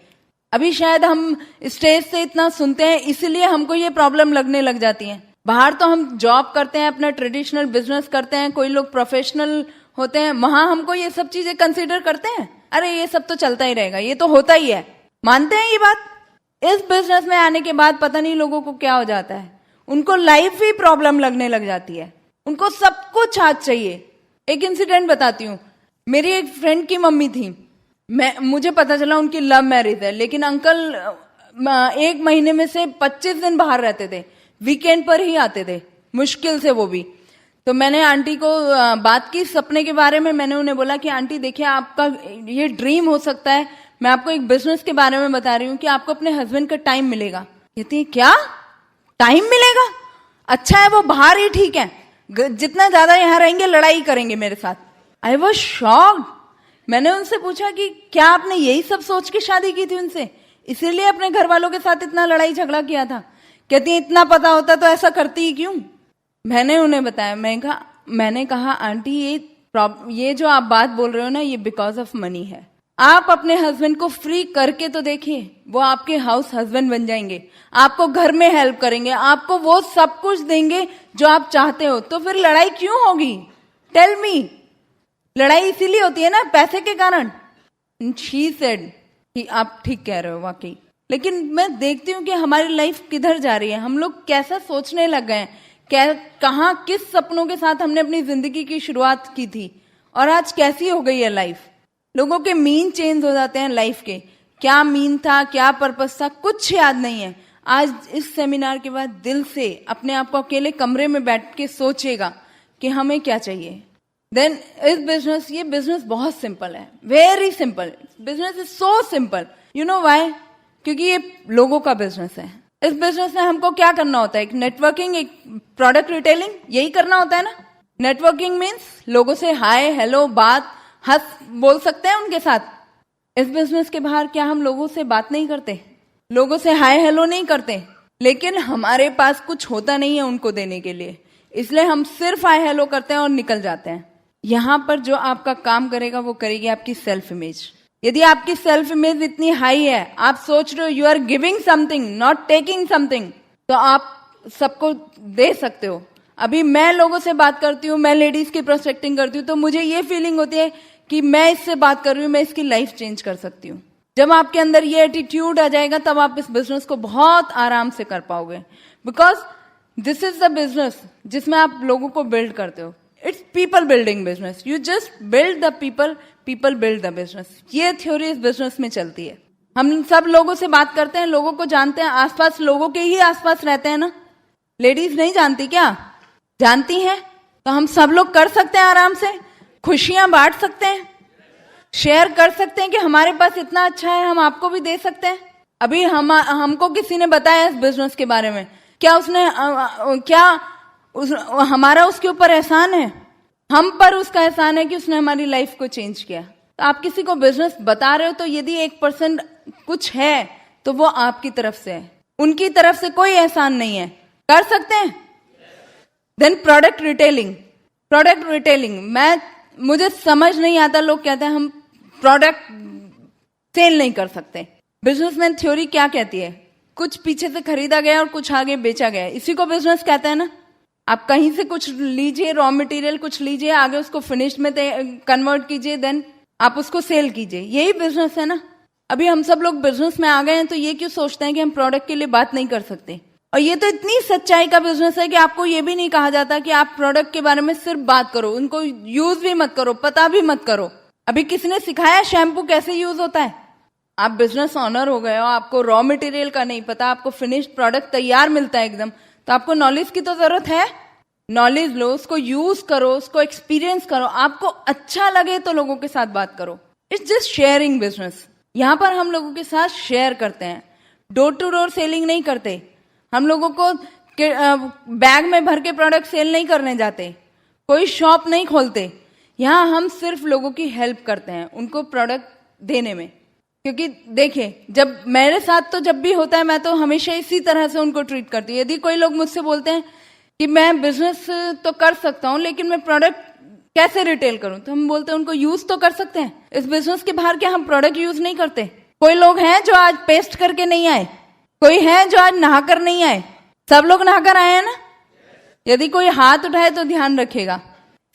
Speaker 2: अभी शायद हम स्टेज से इतना सुनते हैं इसीलिए हमको ये प्रॉब्लम लगने लग जाती है। बाहर तो हम जॉब करते हैं, अपना ट्रेडिशनल बिजनेस करते हैं, कोई लोग प्रोफेशनल होते हैं, वहां हमको ये सब चीजें कंसीडर करते हैं, अरे ये सब तो चलता ही रहेगा, ये तो होता ही है, मानते हैं ये बात। इस बिजनेस में आने के बाद पता नहीं लोगों को क्या हो जाता है, उनको लाइफ ही प्रॉब्लम लगने लग जाती है, उनको सब कुछ आज चाहिए। एक इंसिडेंट बताती हूँ। मेरी एक फ्रेंड की मम्मी थी, मुझे पता चला उनकी लव मैरिज है, लेकिन अंकल 1 महीने में से 25 दिन बाहर रहते थे, वीकेंड पर ही आते थे, मुश्किल से वो भी। तो मैंने आंटी को बात की सपने के बारे में। मैंने उन्हें बोला कि आंटी देखिए आपका ये ड्रीम हो सकता है, मैं आपको एक बिजनेस के बारे में बता रही हूँ कि आपको अपने हस्बैंड का टाइम मिलेगा। कहती है क्या टाइम मिलेगा? अच्छा है वो बाहर ही ठीक है, जितना ज्यादा यहाँ रहेंगे लड़ाई करेंगे मेरे साथ। I was shocked. मैंने उनसे पूछा कि क्या आपने यही सब सोच के शादी की थी उनसे, इसीलिए अपने घर वालों के साथ इतना लड़ाई झगड़ा किया था? कहती है इतना पता होता तो ऐसा करती ही क्यों। मैंने उन्हें बताया, मैंने कहा आंटी ये जो आप बात बोल रहे हो ना ये बिकॉज ऑफ मनी है। आप अपने हस्बैंड को फ्री करके तो देखिए, वो आपके हाउस हस्बैंड बन जाएंगे, आपको घर में हेल्प करेंगे, आपको वो सब कुछ देंगे जो आप चाहते हो, तो फिर लड़ाई क्यों होगी? Tell me. लड़ाई इसीलिए होती है ना पैसे के कारण। शी सेड कि आप ठीक कह रहे हो वाकई। लेकिन मैं देखती हूँ कि हमारी लाइफ किधर जा रही है, हम लोग कैसा सोचने लग गए हैं, कहाँ किस सपनों के साथ हमने अपनी जिंदगी की शुरुआत की थी और आज कैसी हो गई है लाइफ। लोगों के मीन चेंज हो जाते हैं लाइफ के, क्या मीन था क्या पर्पस था कुछ याद नहीं है। आज इस सेमिनार के बाद दिल से अपने आप को अकेले कमरे में बैठ के सोचेगा कि हमें क्या चाहिए। देन ये बिजनेस बहुत सिंपल है, very simple. Business is so simple. You know why? क्योंकि ये लोगों का बिजनेस है। इस बिजनेस में हमको क्या करना होता है? एक नेटवर्किंग, एक प्रोडक्ट रिटेलिंग, यही करना होता है ना। नेटवर्किंग मीन्स लोगों से हाय हेलो बात हंस बोल सकते हैं उनके साथ। इस बिजनेस के बाहर क्या हम लोगों से बात नहीं करते, लोगों से हाय हेलो नहीं करते, लेकिन हमारे पास कुछ होता नहीं है उनको देने के लिए, इसलिए हम सिर्फ हाय हेलो करते हैं और निकल जाते हैं। यहाँ पर जो आपका काम करेगा वो करेगी आपकी सेल्फ इमेज। यदि आपकी सेल्फ इमेज इतनी हाई है, आप सोच रहे हो you are giving something not taking something, तो आप सबको दे सकते हो। अभी मैं लोगों से बात करती हूँ, मैं लेडीज की प्रोस्पेक्टिंग करती हूँ, तो मुझे ये फीलिंग होती है कि मैं इससे बात कर रही हूँ, मैं इसकी लाइफ चेंज कर सकती हूँ। जब आपके अंदर ये एटीट्यूड आ जाएगा तब आप इस बिजनेस को बहुत आराम से कर पाओगे, because this is the business जिसमें आप लोगों को बिल्ड करते हो। It's people building business. You just build the people, people build the business. ये थ्योरी इस बिजनेस में चलती है। हम सब लोगों से बात करते हैं, लोगों को जानते हैं, आसपास लोगों के ही आसपास रहते हैं ना। लेडीज नहीं जानती क्या? जानती हैं। तो हम सब लोग कर सकते हैं आराम से, खुशियां बांट सकते हैं, शेयर कर सकते हैं कि हमारे पास इतना अच्छा है, हम आपको भी दे सकते हैं। अभी हमको किसी ने बताया इस बिजनेस के बारे में, क्या उसने हमारा उसके ऊपर एहसान है? हम पर उसका एहसान है कि उसने हमारी लाइफ को चेंज किया। तो आप किसी को बिजनेस बता रहे हो तो यदि 1% कुछ है तो वो आपकी तरफ से है, उनकी तरफ से कोई एहसान नहीं है। कर सकते हैं। Then product retailing. Product retailing मुझे समझ नहीं आता, लोग कहते हैं हम प्रोडक्ट सेल नहीं कर सकते। बिजनेसमैन थ्योरी क्या कहती है? कुछ पीछे से खरीदा गया और कुछ आगे बेचा गया, इसी को बिजनेस कहते हैं ना। आप कहीं से कुछ लीजिए, रॉ मटेरियल कुछ लीजिए, आगे उसको फिनिश्ड में कन्वर्ट कीजिए, देन आप उसको सेल कीजिए। यही बिजनेस है ना। अभी हम सब लोग बिजनेस में आ गए हैं तो ये क्यों सोचते हैं कि हम प्रोडक्ट के लिए बात नहीं कर सकते। और ये तो इतनी सच्चाई का बिजनेस है कि आपको ये भी नहीं कहा जाता कि आप प्रोडक्ट के बारे में सिर्फ बात करो, उनको यूज भी मत करो, पता भी मत करो। अभी किसी ने सिखाया शैम्पू कैसे यूज होता है? आप बिजनेस ऑनर हो गए हो, आपको रॉ मटेरियल का नहीं पता, आपको फिनिश्ड प्रोडक्ट तैयार मिलता है एकदम, तो आपको नॉलेज की तो जरूरत है। नॉलेज लो, उसको यूज करो, उसको एक्सपीरियंस करो, आपको अच्छा लगे तो लोगों के साथ बात करो। It's just sharing business. यहाँ पर हम लोगों के साथ शेयर करते हैं, डोर टू डोर सेलिंग नहीं करते। हम लोगों को बैग में भर के प्रोडक्ट सेल नहीं करने जाते, कोई शॉप नहीं खोलते। यहाँ हम सिर्फ लोगों की हेल्प करते हैं उनको प्रोडक्ट देने में। क्योंकि देखिए, जब मेरे साथ तो जब भी होता है मैं तो हमेशा इसी तरह से उनको ट्रीट करती हूँ। यदि कोई लोग मुझसे बोलते हैं कि मैं बिजनेस तो कर सकता हूँ लेकिन मैं प्रोडक्ट कैसे रिटेल करूं, तो हम बोलते हैं उनको यूज तो कर सकते हैं। इस बिजनेस के बाहर क्या हम प्रोडक्ट यूज नहीं करते? कोई लोग हैं जो आज पेस्ट करके नहीं आए, कोई है जो आज नहाकर नहीं आए, सब लोग नहाकर आए हैं ना। यदि कोई हाथ उठाए तो ध्यान रखिएगा।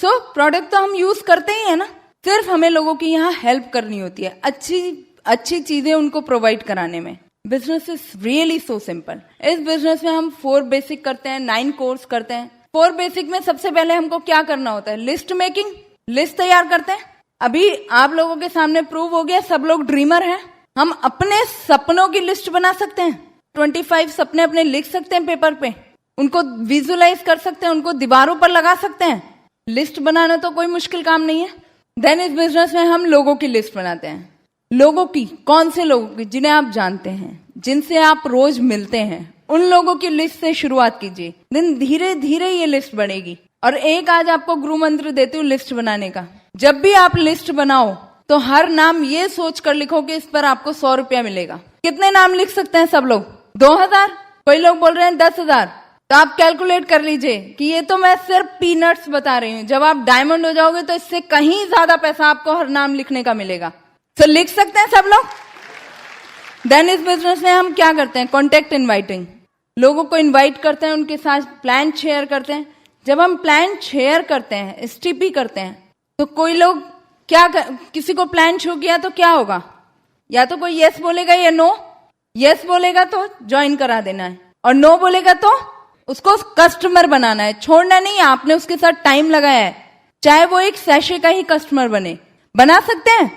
Speaker 2: तो प्रोडक्ट तो हम यूज करते ही है ना, सिर्फ हमें लोगों की यहाँ हेल्प करनी होती है, अच्छी चीजें उनको प्रोवाइड कराने में। Business is really so simple. इस बिजनेस में हम 4 बेसिक करते हैं, 9 कोर्स करते हैं। 4 बेसिक में सबसे पहले हमको क्या करना होता है? लिस्ट मेकिंग, लिस्ट तैयार करते हैं। अभी आप लोगों के सामने प्रूव हो गया सब लोग ड्रीमर हैं। हम अपने सपनों की लिस्ट बना सकते हैं, 25 सपने अपने लिख सकते हैं पेपर पे, उनको विजुअलाइज कर सकते हैं, उनको दीवारों पर लगा सकते हैं। लिस्ट बनाना तो कोई मुश्किल काम नहीं है। देन इस बिजनेस में हम लोगों की लिस्ट बनाते हैं। लोगों की, कौन से लोगों की? जिन्हें आप जानते हैं, जिनसे आप रोज मिलते हैं, उन लोगों की लिस्ट से शुरुआत कीजिए। देन धीरे धीरे ये लिस्ट बनेगी। और एक आज आपको गुरु मंत्र देती हूँ लिस्ट बनाने का। जब भी आप लिस्ट बनाओ तो हर नाम ये सोच कर लिखो कि इस पर आपको 100 रुपया मिलेगा। कितने नाम लिख सकते हैं सब लोग? 2000? कोई लोग बोल रहे हैं 10,000। तो आप कैलकुलेट कर लीजिए कि ये तो मैं सिर्फ पीनट्स बता रही हूँ। जब आप डायमंड हो जाओगे तो इससे कहीं ज्यादा पैसा आपको हर नाम लिखने का मिलेगा। तो लिख सकते हैं सब लोग। देन इस बिजनेस में हम क्या करते हैं? Contact inviting. लोगों को इनवाइट करते हैं, उनके साथ प्लान शेयर करते हैं। जब हम प्लान शेयर करते हैं, एसटीपी करते हैं, तो कोई लोग किसी को प्लान शो किया तो क्या होगा? या तो कोई यस बोलेगा या नो। यस बोलेगा तो ज्वाइन करा देना है, और नो बोलेगा तो उसको कस्टमर बनाना है, छोड़ना नहीं। आपने उसके साथ टाइम लगाया है, चाहे वो एक सैशे का ही कस्टमर बना सकते हैं।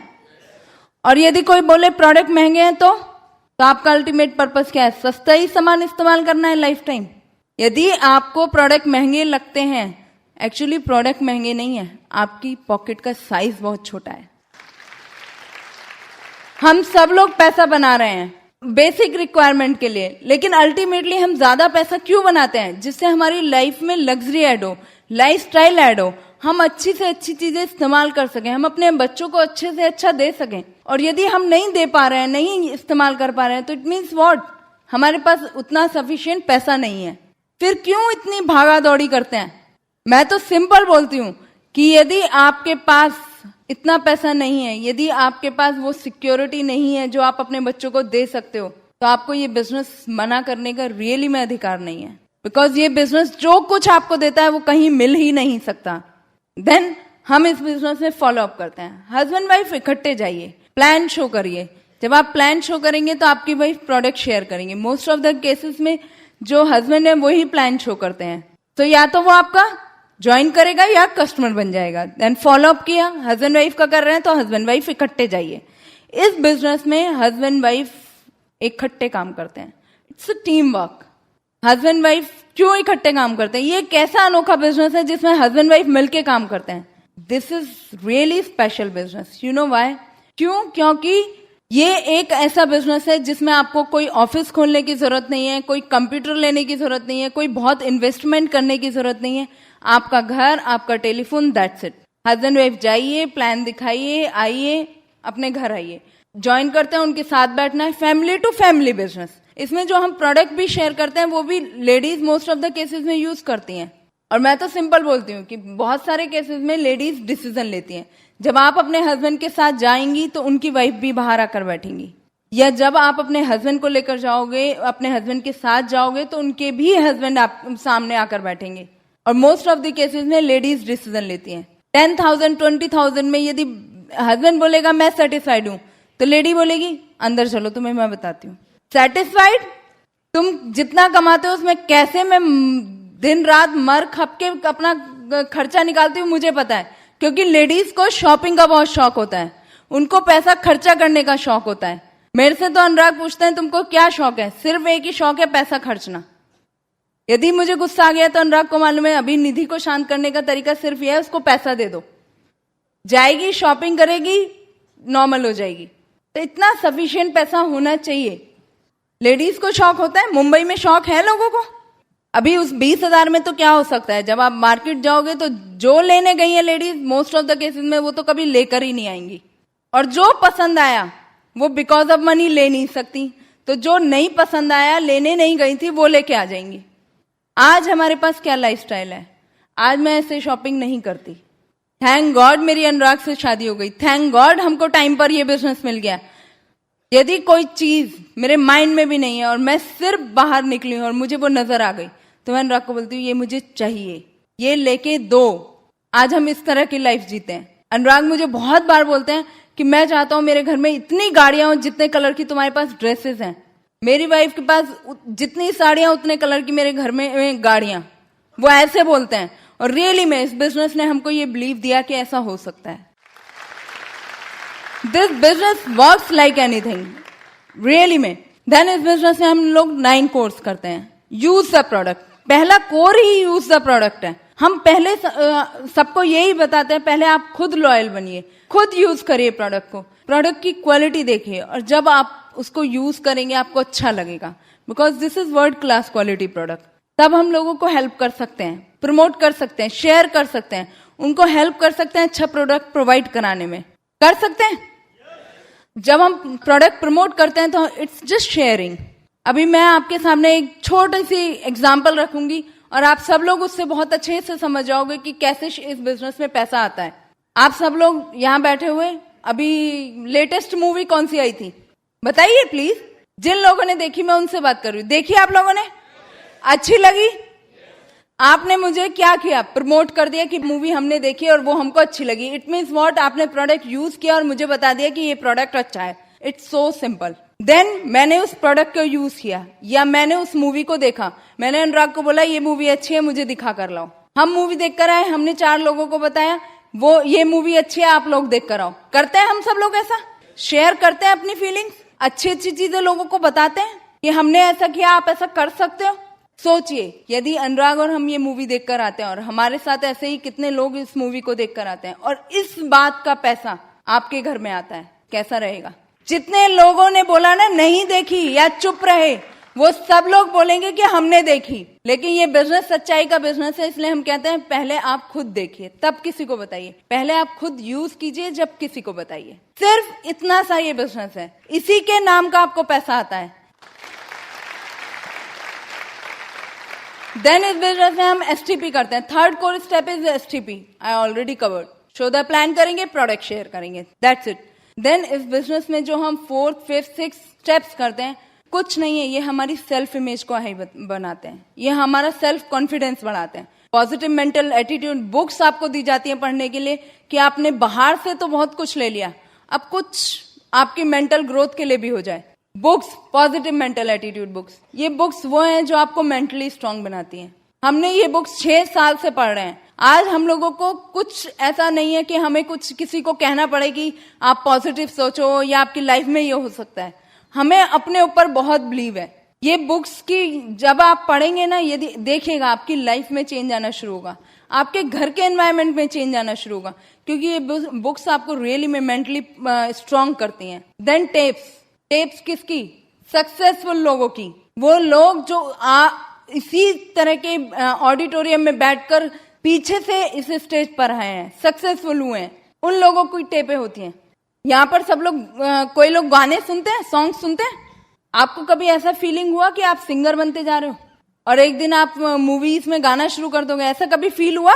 Speaker 2: और यदि कोई बोले प्रोडक्ट महंगे हैं तो आपका अल्टीमेट पर्पस क्या है? सस्ता ही सामान इस्तेमाल करना है लाइफ टाइम। यदि आपको प्रोडक्ट महंगे लगते हैं, एक्चुअली प्रोडक्ट महंगे नहीं है, आपकी पॉकेट का साइज बहुत छोटा है। हम सब लोग पैसा बना रहे हैं बेसिक रिक्वायरमेंट के लिए, लेकिन अल्टीमेटली हम ज्यादा पैसा क्यों बनाते हैं? जिससे हमारी लाइफ में लग्जरी ऐड हो, लाइफ स्टाइल ऐड हो, हम अच्छी से अच्छी चीजें इस्तेमाल कर सकें, हम अपने बच्चों को अच्छे से अच्छा दे सकें। और यदि हम नहीं दे पा रहे हैं, नहीं इस्तेमाल कर पा रहे हैं, तो इट मीन्स व्हाट? हमारे पास उतना सफिशिएंट पैसा नहीं है। फिर क्यों इतनी भागा दौड़ी करते हैं? मैं तो सिंपल बोलती हूँ कि यदि आपके पास इतना पैसा नहीं है, यदि आपके पास वो सिक्योरिटी नहीं है जो आप अपने बच्चों को दे सकते हो, तो आपको ये बिजनेस मना करने का रियली में अधिकार नहीं है। बिकॉज ये बिजनेस जो कुछ आपको देता है वो कहीं मिल ही नहीं सकता। देन हम इस बिजनेस में फॉलो अप करते हैं। हस्बैंड वाइफ इकट्ठे जाइए, प्लान शो करिए। जब आप प्लान शो करेंगे तो आपकी वाइफ प्रोडक्ट शेयर करेंगे। मोस्ट ऑफ द केसेस में जो हस्बैंड है वही प्लान शो करते हैं, तो या तो वो आपका ज्वाइन करेगा या कस्टमर बन जाएगा। देन फॉलो अप किया, हस्बैंड वाइफ का कर रहे हैं तो हस्बैंड वाइफ इकट्ठे जाइए। इस बिजनेस में हस्बैंड वाइफ इकट्ठे काम करते हैं, it's a team work. Husband wife क्यों इकट्ठे काम करते हैं? ये कैसा अनोखा बिजनेस है जिसमें हस्बैंड वाइफ मिलके काम करते हैं? This is really special business. You know why? क्यों? क्योंकि ये एक ऐसा बिजनेस है जिसमें आपको कोई ऑफिस खोलने की जरूरत नहीं है, कोई कंप्यूटर लेने की जरूरत नहीं है, कोई बहुत इन्वेस्टमेंट करने की जरूरत नहीं है। आपका घर, आपका telephone, that's it. Husband wife जाइए, प्लान दिखाइए, आइए, अपने घर आइए, ज्वाइन करते हैं, उनके साथ बैठना है। Family to family business. इसमें जो हम प्रोडक्ट भी शेयर करते हैं वो भी ladies most of the cases में यूज करती हैं। और मैं तो सिंपल बोलती हूँ कि बहुत सारे केसेस में लेडीज डिसीजन लेती हैं। जब आप अपने हस्बैंड के साथ जाएंगी तो उनकी वाइफ भी बाहर आकर बैठेंगी, या जब आप अपने हस्बैंड को लेकर जाओगे, अपने हस्बैंड के साथ जाओगे, तो उनके भी हस्बैंड आप सामने आकर बैठेंगे। और मोस्ट ऑफ द केसेस में लेडीज डिसीजन लेती हैं। 10,000 20,000 में यदि हस्बैंड बोलेगा मैं सेटिस्फाइड हूं, तो लेडी बोलेगी अंदर चलो तुम्हें मैं बताती हूँ। सेटिस्फाइड? तुम जितना कमाते हो उसमें कैसे मैं दिन रात मर खप के अपना खर्चा निकालती हूँ मुझे पता है, क्योंकि लेडीज को शॉपिंग का बहुत शौक होता है, उनको पैसा खर्चा करने का शौक होता है। मेरे से तो अनुराग पूछते हैं तुमको क्या शौक है, सिर्फ एक ही शौक है, पैसा खर्चना। यदि मुझे गुस्सा आ गया तो अनुराग को मालूम है अभी निधि को शांत करने का तरीका सिर्फ यह है उसको पैसा दे दो, जाएगी शॉपिंग करेगी नॉर्मल हो जाएगी। तो इतना सफिशिएंट पैसा होना चाहिए। लेडीज को शौक होता है, मुंबई में शौक है लोगों को। अभी उस 20,000 में तो क्या हो सकता है, जब आप मार्केट जाओगे तो जो लेने गई है ladies most of the cases में वो तो कभी लेकर ही नहीं आएंगी, और जो पसंद आया वो बिकॉज ऑफ मनी ले नहीं सकती, तो जो नहीं पसंद आया लेने नहीं गई थी वो लेके आ जाएंगी। आज हमारे पास क्या लाइफस्टाइल है, आज मैं ऐसे शॉपिंग नहीं करती। थैंक गॉड मेरी अनुराग से शादी हो गई, थैंक गॉड हमको टाइम पर ये बिजनेस मिल गया। यदि कोई चीज मेरे माइंड में भी नहीं है और मैं सिर्फ बाहर निकली हूं और मुझे वो नजर आ गई तो मैं अनुराग को बोलती हूँ ये मुझे चाहिए, ये लेके दो। आज हम इस तरह की लाइफ जीते हैं। अनुराग मुझे बहुत बार बोलते हैं कि मैं चाहता हूं मेरे घर में इतनी गाड़ियां हो जितने कलर की तुम्हारे पास ड्रेसेस हैं, मेरी वाइफ के पास जितनी साड़ियां उतने कलर की मेरे घर में गाड़ियां। वो ऐसे बोलते हैं और रियली में इस बिजनेस ने हमको ये बिलीव दिया कि ऐसा हो सकता है। This business works like anything really में। देन इस बिजनेस में हम लोग 9 कोर्स करते हैं। यूज द प्रोडक्ट, पहला core he use the product है। हम पहले सबको यही बताते हैं पहले आप खुद लॉयल बनिए, खुद यूज करिए प्रोडक्ट को, प्रोडक्ट की क्वालिटी देखिए, और जब आप उसको यूज करेंगे आपको अच्छा लगेगा, because this is world class quality product. तब हम लोगों को हेल्प कर सकते हैं, प्रमोट कर सकते हैं, शेयर कर सकते हैं, उनको हेल्प कर सकते हैं अच्छा प्रोडक्ट प्रोवाइड कराने में। कर सकते हैं? जब हम प्रोडक्ट प्रमोट करते हैं तो इट्स जस्ट शेयरिंग। अभी मैं आपके सामने एक छोटी सी एग्जांपल रखूंगी और आप सब लोग उससे बहुत अच्छे से समझ जाओगे कि कैसे इस बिजनेस में पैसा आता है। आप सब लोग यहाँ बैठे हुए अभी लेटेस्ट मूवी कौन सी आई थी बताइए प्लीज। जिन लोगों ने देखी मैं उनसे बात कर रही हूँ। देखी आप लोगों ने? अच्छी लगी? आपने मुझे क्या किया, प्रमोट कर दिया कि मूवी हमने देखी और वो हमको अच्छी लगी। इट मीन्स व्हाट, आपने प्रोडक्ट यूज किया और मुझे बता दिया कि ये प्रोडक्ट अच्छा है। It's so simple. देन मैंने उस प्रोडक्ट को यूज किया या मैंने उस मूवी को देखा, मैंने अनुराग को बोला ये मूवी अच्छी है मुझे दिखा कर लाओ। हम मूवी देख कर आए, हमने 4 लोगों को बताया वो ये मूवी अच्छी है आप लोग देख कर आओ। करते हैं हम सब लोग ऐसा? शेयर करते हैं अपनी फीलिंग्स, अच्छी अच्छी चीजें लोगों को बताते हैं कि हमने ऐसा किया आप ऐसा कर सकते हो। सोचिए यदि अनुराग और हम ये मूवी देखकर आते हैं और हमारे साथ ऐसे ही कितने लोग इस मूवी को देखकर आते हैं और इस बात का पैसा आपके घर में आता है, कैसा रहेगा? जितने लोगों ने बोला ना नहीं देखी या चुप रहे, वो सब लोग बोलेंगे कि हमने देखी। लेकिन ये बिजनेस सच्चाई का बिजनेस है, इसलिए हम कहते हैं पहले आप खुद देखिए तब किसी को बताइए। पहले आप खुद यूज कीजिए जब किसी को बताइए। सिर्फ इतना सा ये बिजनेस है, इसी के नाम का आपको पैसा आता है। देन इस बिजनेस में हम एसटीपी करते हैं। Third core step is STP, I already covered. Show the plan करेंगे, प्रोडक्ट शेयर करेंगे, दैट्स इट। देन इस बिजनेस में जो हम 4th, 5th, 6th स्टेप्स करते हैं कुछ नहीं है, ये हमारी सेल्फ इमेज को हाई बनाते हैं, ये हमारा सेल्फ कॉन्फिडेंस बढ़ाते हैं। पॉजिटिव मेंटल एटीट्यूड, बुक्स आपको दी जाती है पढ़ने के लिए कि आपने बाहर से तो बहुत कुछ ले लिया, अब कुछ आपकी मेंटल ग्रोथ के लिए भी हो जाए। Books, positive mental attitude books, ये बुक्स वो हैं जो आपको मेंटली स्ट्रांग बनाती हैं। हमने ये बुक्स 6 साल से पढ़ रहे हैं। आज हम लोगों को कुछ ऐसा नहीं है कि हमें कुछ किसी को कहना पड़े कि आप पॉजिटिव सोचो या आपकी लाइफ में ये हो सकता है। हमें अपने ऊपर बहुत बिलीव है। ये बुक्स की जब आप पढ़ेंगे ना, यदि देखिएगा आपकी लाइफ में चेंज आना शुरू होगा, आपके घर के एनवायरनमेंट में चेंज आना शुरू होगा, क्योंकि ये बुक्स आपको रियली में मेंटली स्ट्रांग करती हैं। देन टेप्स किसकी? सक्सेसफुल लोगों की। वो लोग जो इसी तरह के ऑडिटोरियम में बैठकर पीछे से इस स्टेज पर आए हैं, सक्सेसफुल हुए हैं, उन लोगों की टेपें होती हैं। यहाँ पर सब लोग कोई लोग गाने सुनते हैं, सॉन्ग सुनते हैं। आपको कभी ऐसा फीलिंग हुआ कि आप सिंगर बनते जा रहे हो और एक दिन आप मूवीज में गाना शुरू कर दोगे? ऐसा कभी फील हुआ?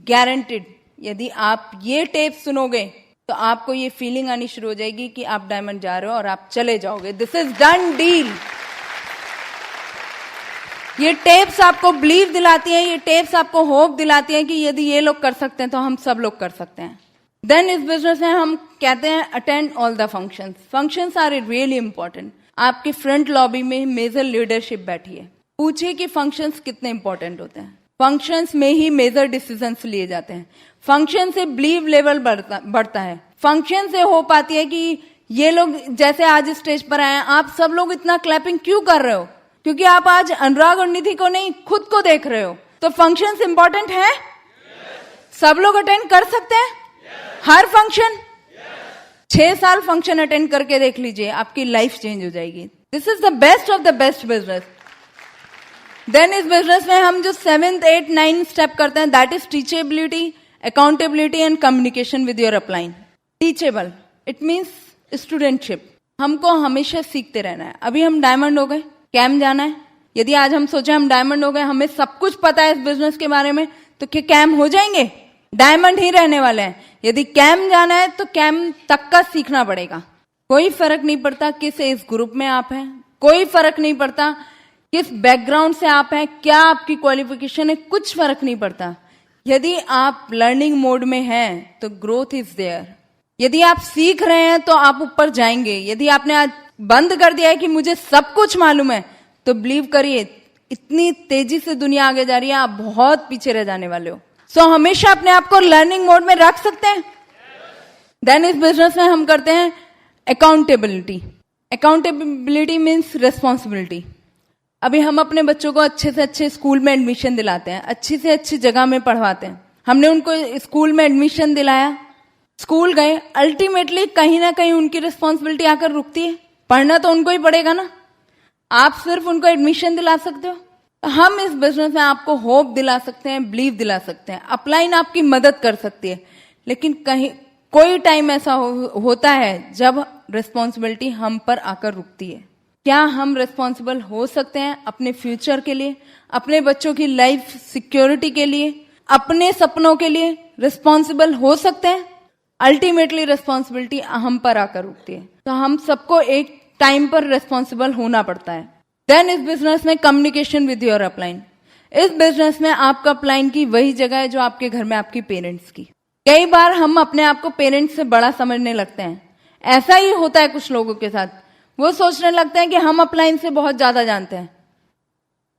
Speaker 2: गारंटेड यदि आप ये टेप सुनोगे तो आपको ये फीलिंग आनी शुरू हो जाएगी कि आप डायमंड जा रहे हो और आप चले जाओगे। This is done deal. ये टेप्स आपको बिलीव दिलाती हैं, ये टेप्स आपको होप दिलाती हैं कि यदि ये लोग कर सकते हैं तो हम सब लोग कर सकते हैं। देन इस बिजनेस में हम कहते हैं attend all the functions. Functions are really important. आपके फ्रंट लॉबी में मेजर लीडरशिप बैठी है, पूछिए कि फंक्शंस कितने इंपॉर्टेंट होते हैं। फंक्शंस में ही मेजर डिसीजंस लिए जाते हैं। फंक्शन से बिलीव लेवल बढ़ता है। फंक्शन से होप आती है कि ये लोग जैसे आज स्टेज पर आए हैं, आप सब लोग इतना क्लैपिंग क्यों कर रहे हो? क्योंकि आप आज अनुराग और निधि को नहीं, खुद को देख रहे हो। तो फंक्शंस इंपॉर्टेंट है? सब लोग अटेंड कर सकते हैं हर फंक्शन? 6 साल फंक्शन अटेंड करके देख लीजिए, आपकी लाइफ चेंज हो जाएगी। This is the best of the best business. Then इस बिजनेस में हम जो 7th, 8th, 9th स्टेप करते हैं, that is teachability, accountability and communication with your upline. Teachable it means studentship. हमको हमेशा सीखते रहना है। अभी हम डायमंड हो गए, कैम जाना है। यदि आज हम सोचे हम डायमंड हो गए, हमें सब कुछ पता है इस बिजनेस के बारे में, तो क्या कैम हो जाएंगे? डायमंड ही रहने वाले हैं। यदि कैम जाना है तो कैम तक का सीखना पड़ेगा। कोई फर्क नहीं पड़ता किस एज ग्रुप में आप हैं, कोई फर्क नहीं पड़ता किस बैकग्राउंड से आप हैं, क्या आपकी क्वालिफिकेशन है, कुछ फर्क नहीं पड़ता। यदि आप लर्निंग मोड में हैं तो ग्रोथ इज देयर। यदि आप सीख रहे हैं तो आप ऊपर जाएंगे। यदि आपने आज बंद कर दिया है कि मुझे सब कुछ मालूम है, तो बिलीव करिए इतनी तेजी से दुनिया आगे जा रही है, आप बहुत पीछे रह जाने वाले हो। सो हमेशा अपने आप को लर्निंग मोड में रख सकते हैं। देन इस बिजनेस में हम करते हैं अकाउंटेबिलिटी। Accountability means responsibility. अभी हम अपने बच्चों को अच्छे से अच्छे स्कूल में एडमिशन दिलाते हैं, अच्छी से अच्छी जगह में पढ़वाते हैं। हमने उनको स्कूल में एडमिशन दिलाया, स्कूल गए, अल्टीमेटली कहीं ना कहीं उनकी रिस्पॉन्सिबिलिटी आकर रुकती है। पढ़ना तो उनको ही पड़ेगा ना। आप सिर्फ उनको एडमिशन दिला सकते हो। हम इस बिजनेस में आपको होप दिला सकते हैं, बिलीव दिला सकते हैं। अपलाइन आपकी मदद कर सकती है, लेकिन कहीं कोई टाइम ऐसा होता है जब रिस्पॉन्सिबिलिटी हम पर आकर रुकती है। क्या हम रिस्पॉन्सिबल हो सकते हैं अपने फ्यूचर के लिए, अपने बच्चों की लाइफ सिक्योरिटी के लिए, अपने सपनों के लिए रिस्पॉन्सिबल हो सकते हैं? अल्टीमेटली रिस्पॉन्सिबिलिटी हम पर आकर रुकती है। तो हम सबको एक टाइम पर रिस्पॉन्सिबल होना पड़ता है। देन इस बिजनेस में कम्युनिकेशन विद योर अपलाइन। इस बिजनेस में आपका अपलाइन की वही जगह है जो आपके घर में आपकी पेरेंट्स की। कई बार हम अपने आप को पेरेंट्स से बड़ा समझने लगते हैं। ऐसा ही होता है कुछ लोगों के साथ। वो सोचने लगते हैं कि हम अपलाइन से बहुत ज्यादा जानते हैं।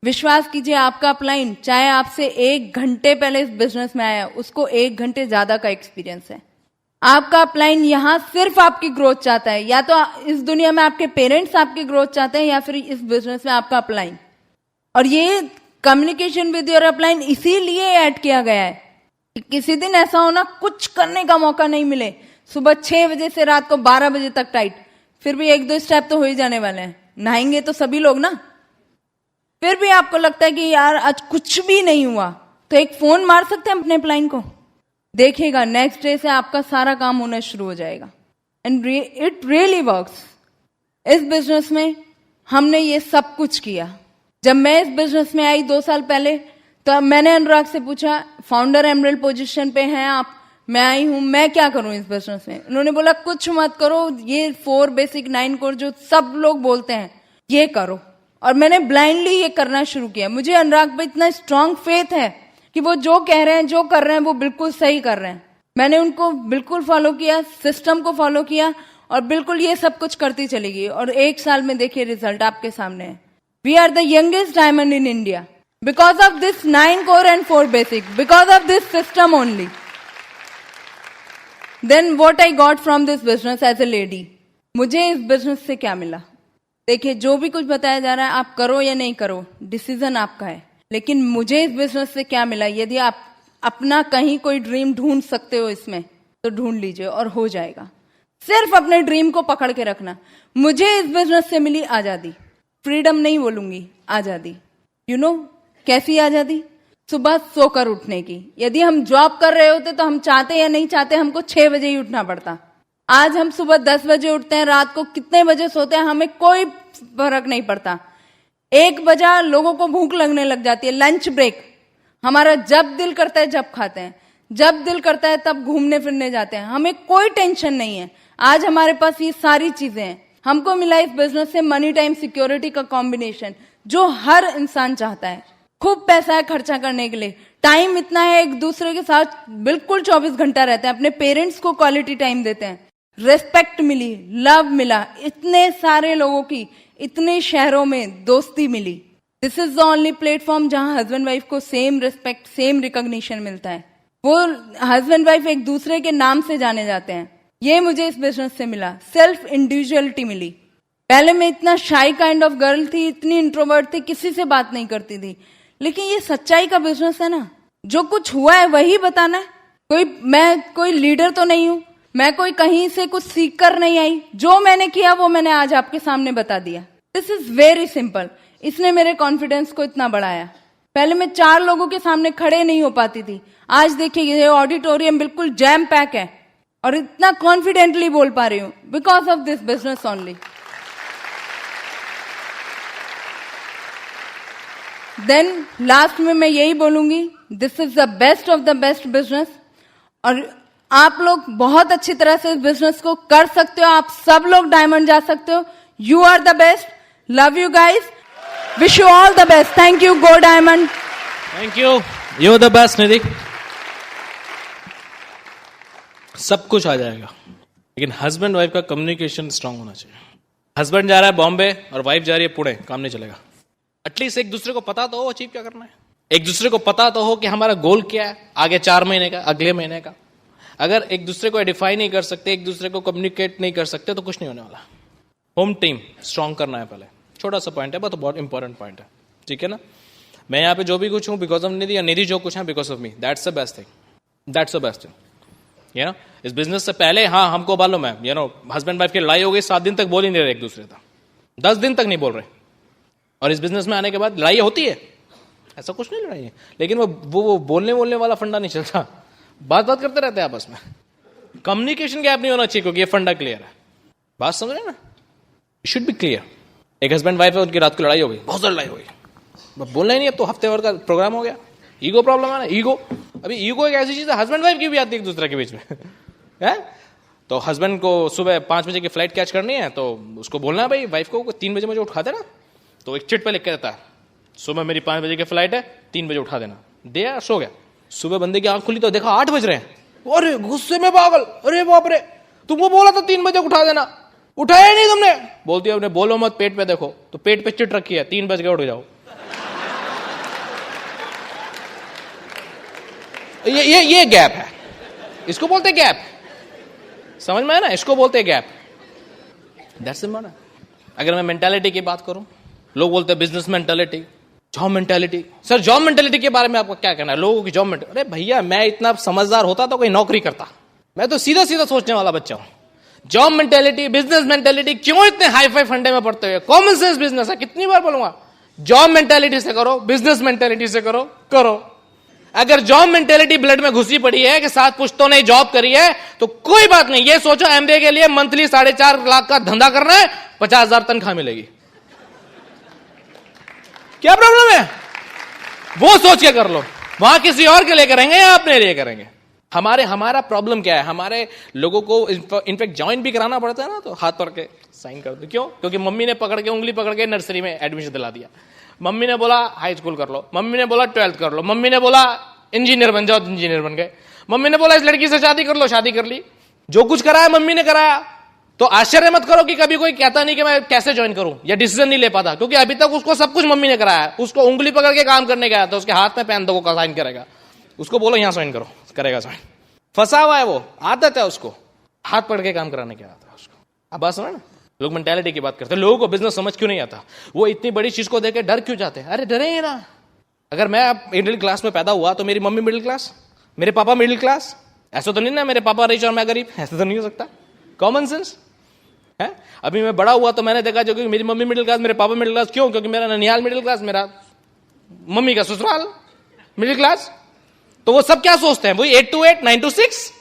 Speaker 2: विश्वास कीजिए, आपका अपलाइन चाहे आपसे 1 घंटे पहले इस बिजनेस में आया, उसको 1 घंटे ज्यादा का एक्सपीरियंस है। आपका अपलाइन यहां सिर्फ आपकी ग्रोथ चाहता है। या तो इस दुनिया में आपके पेरेंट्स आपकी ग्रोथ चाहते हैं, या फिर इस बिजनेस में आपका अपलाइन। और ये कम्युनिकेशन विद योर अपलाइन इसीलिए ऐड किया गया है कि किसी दिन ऐसा होना कुछ करने का मौका नहीं मिले, सुबह 6 बजे से रात को 12 बजे तक टाइट, फिर भी 1-2 स्टेप तो हो ही जाने वाले हैं। नहाएंगे तो सभी लोग ना। फिर भी आपको लगता है कि यार आज कुछ भी नहीं हुआ, तो एक फोन मार सकते हैं अपने अपलाइन को। देखिएगा नेक्स्ट डे से आपका सारा काम होना शुरू हो जाएगा। And it really works. इस बिजनेस में हमने ये सब कुछ किया। जब मैं इस बिजनेस में आई 2 साल पहले, तो मैंने अनुराग से पूछा, फाउंडर एमरल्ड पोजीशन पे हैं आप, मैं आई हूं, मैं क्या करूं इस बिजनेस में? उन्होंने बोला कुछ मत करो, ये 4 बेसिक 9 कोर जो सब लोग बोलते हैं ये करो। और मैंने ब्लाइंडली ये करना शुरू किया। मुझे अनुराग पे इतना स्ट्रांग फेथ है कि वो जो कह रहे हैं, जो कर रहे हैं, वो बिल्कुल सही कर रहे हैं। मैंने उनको बिल्कुल फॉलो किया, सिस्टम को फॉलो किया, और बिल्कुल ये सब कुछ करती चली गई। और 1 साल में देखिए रिजल्ट आपके सामने है। We are the youngest diamond in India because of this 9 core and 4 basic, because of this system only. Then what I got from this business as a lady. मुझे इस बिजनेस से क्या मिला? देखिए, जो भी कुछ बताया जा रहा है, आप करो या नहीं करो, डिसीजन आपका है। लेकिन मुझे इस बिजनेस से क्या मिला? यदि आप अपना कहीं कोई ड्रीम ढूंढ सकते हो इसमें, तो ढूंढ लीजिए और हो जाएगा। सिर्फ अपने ड्रीम को पकड़ के रखना। मुझे इस बिजनेस से मिली आजादी। फ्रीडम नहीं बोलूंगी, आजादी। यू नो कैसी आजादी? सुबह सोकर उठने की। यदि हम जॉब कर रहे होते तो हम चाहते या नहीं चाहते हमको 6 बजे ही उठना पड़ता। आज हम सुबह 10 बजे उठते हैं, रात को कितने बजे सोते हैं, हमें कोई फर्क नहीं पड़ता। 1 बजा लोगों को भूख लगने लग जाती है, लंच ब्रेक। हमारा जब दिल करता है जब खाते हैं, जब दिल करता है तब घूमने फिरने जाते हैं। हमें कोई टेंशन नहीं है। आज हमारे पास ये सारी चीजें हैं। हमको मिला इस बिजनेस से मनी टाइम सिक्योरिटी का कॉम्बिनेशन। जो हर इंसान चाहता है। खूब पैसा है खर्चा करने के लिए, टाइम इतना है, एक दूसरे के साथ बिल्कुल 24 घंटा रहते हैं, अपने पेरेंट्स को क्वालिटी टाइम देते हैं, रेस्पेक्ट मिली, लव मिला, इतने सारे लोगों की इतने शहरों में दोस्ती मिली। This is the only platform जहां हस्बैंड वाइफ को सेम रिस्पेक्ट, सेम रिकॉग्निशन मिलता है। वो हस्बैंड वाइफ एक दूसरे के नाम से जाने जाते हैं। ये मुझे इस बिजनेस से मिला, सेल्फ इंडिविजुअलिटी मिली। पहले मैं इतना शाई काइंड ऑफ गर्ल थी, इतनी इंट्रोवर्ट थी, किसी से बात नहीं करती थी, लेकिन ये सच्चाई का बिजनेस है ना, जो कुछ हुआ है वही बताना है। मैं कोई लीडर तो नहीं हूं, मैं कोई कहीं से कुछ सीख कर नहीं आई, जो मैंने किया वो मैंने आज आपके सामने बता दिया। This is very simple. इसने मेरे कॉन्फिडेंस को इतना बढ़ाया। पहले मैं 4 लोगों के सामने खड़े नहीं हो पाती थी, आज देखिए ये ऑडिटोरियम बिल्कुल जैम पैक है और इतना कॉन्फिडेंटली बोल पा रही हूं because of this business only. Then last में मैं यही बोलूंगी, this is the best of the best business, और आप लोग बहुत अच्छी तरह से इस बिजनेस को कर सकते हो। आप सब लोग डायमंड जा सकते हो। You are the best. Love you guys, wish you all the best. Thank you. Go diamond.
Speaker 1: Thank you, you the best Nidhi. सब कुछ आ जाएगा, लेकिन हस्बैंड वाइफ का कम्युनिकेशन स्ट्रांग होना चाहिए। हस्बैंड जा रहा है बॉम्बे और वाइफ जा रही है पुणे, काम नहीं चलेगा। एटलीस्ट एक दूसरे को पता तो हो अचीव क्या करना है, एक दूसरे को पता तो हो कि हमारा गोल क्या है आगे 4 महीने का, अगले महीने का। अगर एक दूसरे को आइडेंटिफाई नहीं कर सकते, एक दूसरे को कम्युनिकेट नहीं कर सकते, तो कुछ नहीं होने वाला। होम टीम स्ट्रांग करना है पहले। छोटा सा पॉइंट है, बहुत बहुत इंपॉर्टेंट पॉइंट है, ठीक है ना। मैं यहाँ पे जो भी कुछ हूँ बिकॉज ऑफ निधि, या निधि जो कुछ है because of me. That's the best thing, that's the best thing, you know. इस बिजनेस से पहले हाँ हमको मालूम है, यू नो, हस्बैंड वाइफ की लड़ाई हो गई, 7 दिन तक बोल ही नहीं रहे एक दूसरे तक, 10 दिन तक नहीं बोल रहे। और इस बिजनेस में आने के बाद लड़ाई होती है, ऐसा कुछ नहीं लड़ाई है, लेकिन वो बोलने वाला फंडा नहीं चलता, बात करते रहते हैं आपस में। कम्युनिकेशन गैप नहीं होना चाहिए, क्योंकि ये फंडा क्लियर है। बात समझ रहे ना, शुड बी क्लियर। एक हस्बैंड वाइफ है, उनकी रात को लड़ाई हो गई, बहुत सारी लड़ाई हो गई, बोलना ही नहीं, अब तो हफ्ते भर का प्रोग्राम हो गया। ईगो प्रॉब्लम है ना, ईगो। अभी ईगो एक ऐसी चीज है, हस्बैंड वाइफ की भी आती है एक दूसरे के बीच में है। तो हस्बैंड को सुबह 5 बजे की फ्लाइट कैच करनी है, तो उसको बोलना है भाई वाइफ को 3 बजे मुझे उठा देना। तो एक चिट पे लिख के देता है, सुबह मेरी 5 बजे की फ्लाइट है, 3 बजे उठा देना। दिया, सो गया। सुबह बंदे की आंख खुली तो देखा 8 बज रहे हैं, अरे गुस्से में पागल, अरे बाप रे, तुमको बोला था 3 बजे उठा देना, उठाया नहीं तुमने। बोलती है, बोलो मत, पेट पे देखो, तो पेट पे चिट रखी है, 3 बज गए उठ जाओ। ये गैप है, इसको बोलते गैप। समझ में है ना, इसको बोलते गैप। That's it. अगर मैं मेंटालिटी की बात करूं, लोग बोलते हैं business mentality, job mentality. Sir job mentality के बारे में आपको क्या कहना है? लोगों की जॉब मेंटालिटी, अरे भैया मैं इतना समझदार होता तो कोई नौकरी करता, मैं तो सीधा सीधा सोचने वाला बच्चा हूं। जॉब मेंटालिटी, बिजनेस मेंटालिटी, क्यों इतने हाई फाई फंडे में पड़ते हुए? कॉमन सेंस बिजनेस है, कितनी बार बोलूंगा। जॉब मेंटालिटी से करो, बिजनेस मेंटालिटी से करो। अगर जॉब मेंटालिटी ब्लड में घुसी पड़ी है कि 7 पुश्तों ने जॉब करी है, तो कोई बात नहीं। ये सोचो एमबीए के लिए मंथली 4.5 लाख का धंधा करना है, 50,000 तनख्वाह मिलेगी, क्या प्रॉब्लम है? वो सोच के कर लो। वहां किसी और के लिए करेंगे या अपने लिए करेंगे? हमारा प्रॉब्लम क्या है? हमारे लोगों को इनफैक्ट ज्वाइन भी कराना पड़ता है ना, तो हाथ पकड़ के साइन कर दो। क्यों? क्योंकि मम्मी ने पकड़ के, उंगली पकड़ के नर्सरी में एडमिशन दिला दिया, मम्मी ने बोला हाई स्कूल कर लो, मम्मी ने बोला 12th कर लो, मम्मी ने बोला इंजीनियर बन जाओ, इंजीनियर बन गए, मम्मी ने बोला इस लड़की से शादी कर लो, शादी कर ली। जो कुछ कराया मम्मी ने कराया। तो आश्चर्य मत करो कि कभी कोई कहता नहीं कि मैं कैसे ज्वाइन करूं, या डिसीजन नहीं ले पाता, क्योंकि अभी तक उसको सब कुछ मम्मी ने कराया। उसको उंगली पकड़ के काम करने गया था, उसके हाथ में पेन दो, वो साइन करेगा, उसको बोलो यहां साइन करो, करेगा साइन। फंसा हुआ है, वो आदत है उसको, हाथ पकड़ के काम कराने की आदत है उसको। अब बात समझ ना, लोग मेंटालिटी की बात करते हैं। लोगों को बिजनेस समझ क्यों नहीं आता? वो इतनी बड़ी चीज को देख के डर क्यों जाते हैं? अरे डरेंगे ना। अगर मैं मिडिल क्लास में पैदा हुआ तो मेरी मम्मी मिडिल क्लास, मेरे पापा मिडिल क्लास, ऐसा तो नहीं ना मेरे पापा रिच और मैं गरीब, ऐसा तो नहीं हो सकता। कॉमन सेंस है। अभी मैं बड़ा हुआ तो मैंने देखा जो कि मेरी मम्मी मिडिल क्लास, मेरे पापा मिडिल क्लास। क्यों? क्योंकि मेरा ननिहाल मिडिल क्लास, मेरा मम्मी का ससुराल मिडिल क्लास। तो वो सब क्या सोचते हैं? वही 8 to 8, 9 to 6।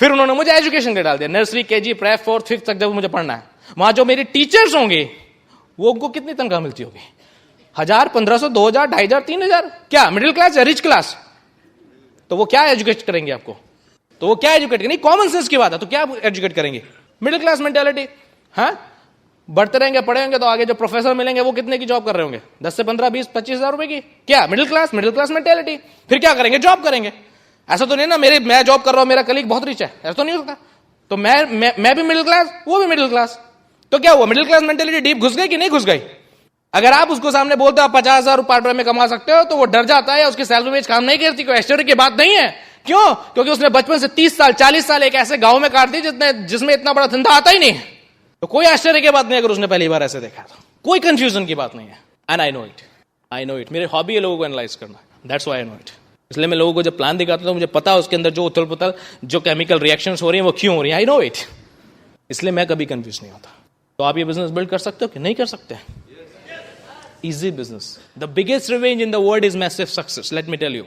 Speaker 1: फिर उन्होंने मुझे एजुकेशन के डाल दिया, nursery, KG, prep, 4th, 5th तक जब मुझे पढ़ना है। वहां जो मेरी टीचर्स होंगे वो उनको कितनी तनख्वाह मिलती होगी? 1000, 1500, 2000, 2500, 3000। क्या मिडिल क्लास या रिच क्लास? तो वो क्या एजुकेट करेंगे आपको? तो वो क्या एजुकेट करेंगे? कॉमन सेंस की बात है, तो क्या एजुकेट करेंगे? Middle class mentality. हाँ, बढ़ते रहेंगे, पढ़े होंगे तो आगे जो प्रोफेसर मिलेंगे वो कितने की जॉब कर रहे होंगे? 10 से 15, 20, 25 हजार रुपए की। क्या मिडिल क्लास मेंटेलिटी। फिर क्या करेंगे? जॉब करेंगे। ऐसा तो नहीं ना मैं जॉब कर रहा हूं, मेरा कलीग बहुत रिच है, ऐसा तो नहीं होता। तो मैं भी मिडिल क्लास, वो भी मिडिल क्लास, तो क्या हुआ? मिडिल क्लास मेंटेलिटी डीप घुस गई कि नहीं घुस गई? अगर आप उसको सामने बोलते हो आप 50,000 पार्ट टाइम में कमा सकते हो, तो वो डर जाता है, उसकी सैलरी वेज काम नहीं करती। कोई आश्चर्य की बात नहीं है। क्यों? क्योंकि उसने बचपन से 30 साल 40 साल एक ऐसे गांव में काट दी जिसमें इतना बड़ा धंधा आता ही नहीं है। तो कोई आश्चर्य की बात नहीं अगर उसने पहली बार ऐसे देखा तो। कोई कंफ्यूजन की बात नहीं है। एंड आई नो इट, मेरी हॉबी है लोगों को एनालाइज करना, that's why I know it. इसलिए मैं लोगों को जब प्लान दिखाता हूं तो मुझे पता है उसके अंदर जो उथल पुथल, जो केमिकल रिएक्शंस हो रही हैं वो क्यों हो रही हैं। आई नो इट, इसलिए मैं कभी कंफ्यूज नहीं होता। तो आप ये बिजनेस बिल्ड कर सकते हो कि नहीं कर सकते? Easy business. The biggest revenge in the world is massive success. Let me tell you.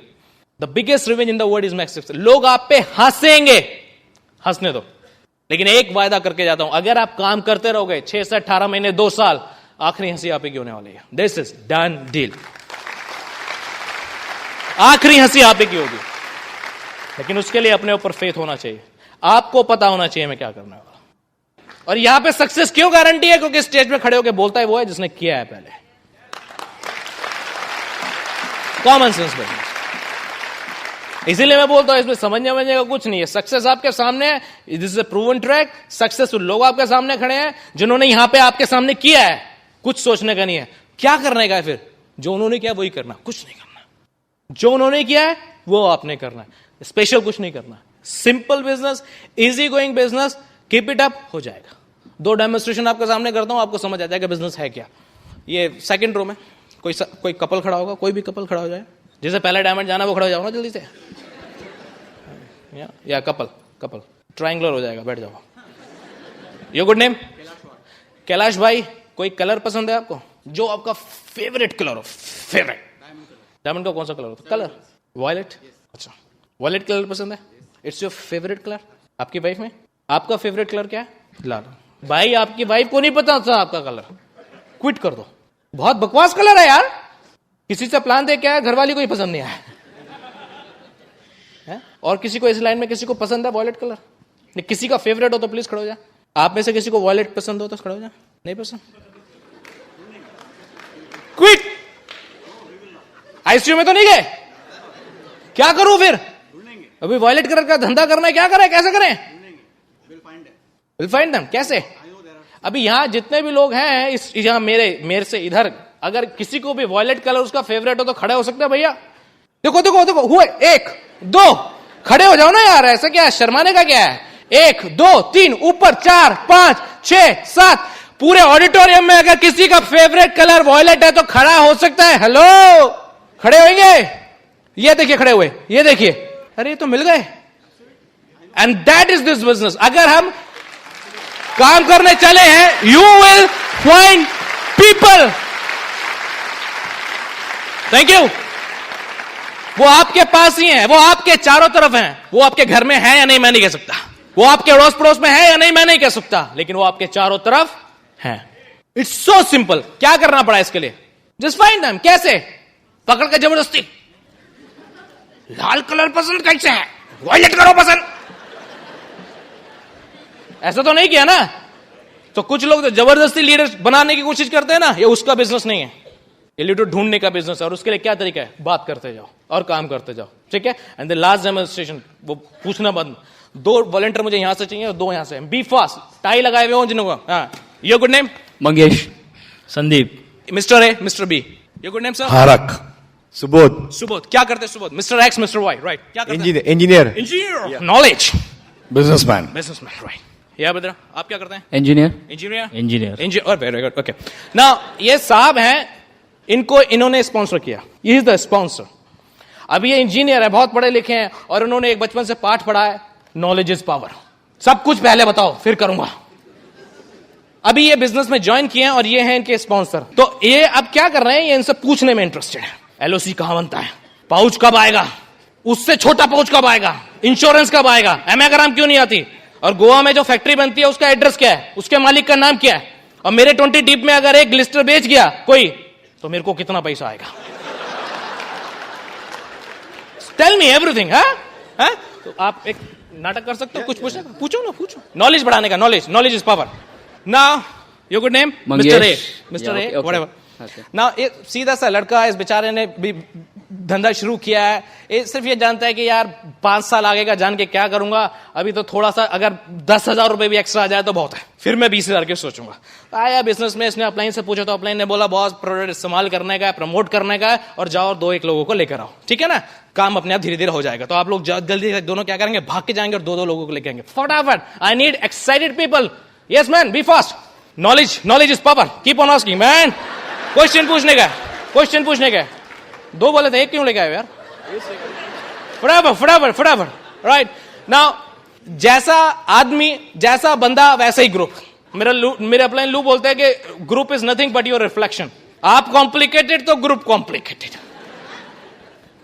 Speaker 1: The biggest revenge in the world is massive success. लोग आप पे हंसेंगे, हंसने दो, लेकिन एक वायदा करके जाता हूं, अगर आप काम करते रहोगे 6 से 18 महीने 2 साल, आखिरी हंसी आप ही की होने वाली है। This is done deal. आखिरी हंसी आप ही की होगी, लेकिन उसके लिए अपने ऊपर फेथ होना चाहिए। आपको पता होना चाहिए मैं क्या करने वाला। और यहां पे सक्सेस क्यों गारंटी है? क्योंकि स्टेज पे खड़े होकर बोलता है वो है जिसने किया है पहले। Common sense business. इसीलिए मैं बोलता हूं इसमें समझने का कुछ नहीं है। सक्सेस आपके सामने है, this is a proven track. Successful लोग आपके सामने खड़े हैं जिन्होंने यहां पे आपके सामने किया है। कुछ सोचने का नहीं है, क्या करने का है। फिर जो उन्होंने किया वही करना, कुछ नहीं करना। जो उन्होंने किया है वो आपने करना है, स्पेशल कुछ नहीं करना। Simple business, easy going business, keep it up, हो जाएगा। 2 डेमोन्स्ट्रेशन आपके सामने करता हूं, आपको समझ आ जाएगा बिजनेस है क्या। ये सेकंड रो में कोई कपल खड़ा होगा, कोई भी कपल खड़ा हो जाए, जैसे पहले डायमंड जाना वो खड़ा हो जाओ ना जल्दी से। या कपल ट्रायंगुलर हो जाएगा, बैठ जाओ। Your good name? कैलाश भाई। कोई कलर पसंद है आपको जो आपका फेवरेट कलर हो? फेवरेट डायमंड का कौन सा कलर होता है? Colour violet. अच्छा, वॉयलेट कलर पसंद है, इट्स योर फेवरेट कलर। आपकी वाइफ में आपका फेवरेट कलर क्या है? लाल। भाई आपकी वाइफ को नहीं पता था आपका कलर, क्विट कर दो। बहुत बकवास कलर है यार। किसी से प्लान दे के आया, घरवाली को ही पसंद नहीं आया है? और किसी को इस लाइन में किसी को पसंद है वॉयलेट कलर? नहीं, किसी का फेवरेट हो तो प्लीज खड़ो जाए। आप में से किसी को वॉयलेट पसंद हो तो खड़ो जाए। नहीं पसंद, क्विट। आईसीयू में तो नहीं गए? क्या करूं फिर? अभी वॉयलेट कलर का धंधा करना है, क्या करें, कैसे करें? Will find them. कैसे? अभी यहां जितने भी लोग हैं इस यहां मेरे से इधर, अगर किसी को भी वॉयलेट कलर उसका फेवरेट हो तो खड़े हो सकते हैं भैया। देखो हुए 1 2, खड़े हो जाओ ना यार, ऐसा क्या है, शर्माने का क्या है? 1 2 3, ऊपर 4 5 6 7। पूरे ऑडिटोरियम में अगर किसी का फेवरेट कलर वॉयलेट है तो खड़ा हो सकता है। हेलो, खड़े होंगे? ये देखिए खड़े हुए, ये देखिए, अरे ये तो मिल गए। And that is this business. अगर हम काम करने चले हैं, you will find people. Thank you. वो आपके पास ही हैं, वो आपके चारों तरफ हैं। वो आपके घर में है या नहीं मैं नहीं कह सकता, वो आपके अड़ोस पड़ोस में है या नहीं मैं नहीं कह सकता, लेकिन वो आपके चारों तरफ हैं। It's so simple. क्या करना पड़ा इसके लिए? Just find them. कैसे? पकड़ के जबरदस्ती। लाल कलर पसंद कैसे है, वॉयलेट करो पसंद। ऐसा तो नहीं किया ना। तो कुछ लोग तो जबरदस्ती लीडर बनाने की कोशिश करते हैं ना, ये उसका बिजनेस नहीं है, ये लीडर ढूंढने का बिजनेस है। और उसके लिए क्या तरीका है? बात करते जाओ और काम करते जाओ, ठीक है। एंड द लास्ट डेमोन्स्ट्रेशन, वो पूछना बंद। 2 वॉलंटियर मुझे यहां से चाहिए और 2 यहां से। B fast. टाई लगाए हुए हो जिनको। हाँ, your good name?
Speaker 3: Mangesh. Sandeep.
Speaker 1: Mister A, mister B. Your good name sir?
Speaker 4: Harak. Subodh.
Speaker 1: क्या करते हैं Subodh? Mister X, mister Y, right. क्या करते हैं?
Speaker 4: इंजीनियर।
Speaker 1: नॉलेज।
Speaker 4: बिजनेसमैन।
Speaker 1: राइट। या बद्रा, आप क्या करते हैं?
Speaker 3: Engineer.
Speaker 1: Very good, okay. Now ये साहब हैं, इन्होंने स्पॉन्सर किया। ये इज द स्पॉन्सर। अभी ये इंजीनियर है, बहुत पढ़े लिखे हैं, और उन्होंने एक बचपन से पाठ पढ़ा है, नॉलेज इज पावर। सब कुछ पहले बताओ फिर करूंगा। अभी ये बिजनेस में ज्वाइन किए हैं और ये हैं इनके स्पॉन्सर। तो ये अब क्या कर रहे हैं, ये इनसे पूछने में इंटरेस्टेड है। एलओसी कहां बनता है, पाउच कब आएगा, उससे छोटा पाउच कब आएगा, इंश्योरेंस कब आएगा, एमएग्राम क्यों नहीं आती, और गोवा में जो फैक्ट्री बनती है उसका एड्रेस क्या है, उसके मालिक का नाम क्या है, और मेरे 20 डीप में अगर एक ग्लिस्टर बेच गया कोई तो मेरे को कितना पैसा आएगा। Tell me everything. है? तो आप एक नाटक कर सकते हो, कुछ पूछो ना, पूछो। नॉलेज बढ़ाने का, knowledge is power. Now your good name?
Speaker 5: Mangesh.
Speaker 1: Mister A, mister A,
Speaker 5: Yeah, okay,
Speaker 1: whatever.
Speaker 5: okay.
Speaker 1: ना ये सीधा सा लड़का है, इस बेचारे ने भी धंधा शुरू किया है. ये सिर्फ ये जानता है कि यार 5 साल आगे का जान के क्या करूंगा, अभी तो थोड़ा सा अगर 10,000 रुपए भी एक्स्ट्रा आ जाए तो बहुत है, फिर मैं 20,000 के सोचूंगा. आया बिजनेस में, इसने अपलाइन से पूछा तो अपलाइन ने बोला बॉस प्रोडक्ट इस्तेमाल करने का है, प्रमोट करने का है, और जाओ और 2-1 लोगों को लेकर आओ, ठीक है ना, काम अपने आप धीरे धीरे हो जाएगा. तो आप लोग जल्दी से दोनों क्या करेंगे, भाग के जाएंगे और 2-2 लोगों को लेकर आएंगे फटाफट. I need excited people. Yes man, be fast. Knowledge is power. Keep on asking man. Question पूछने का, क्वेश्चन पूछने का. 2 बोले थे, 1 क्यों लेके आए यार? फटाफट. राइट नाउ, जैसा आदमी जैसा बंदा वैसा ही ग्रुप. मेरे अपलाइन लू बोलते हैं कि group is nothing but your reflection. आप कॉम्प्लिकेटेड तो ग्रुप कॉम्प्लिकेटेड.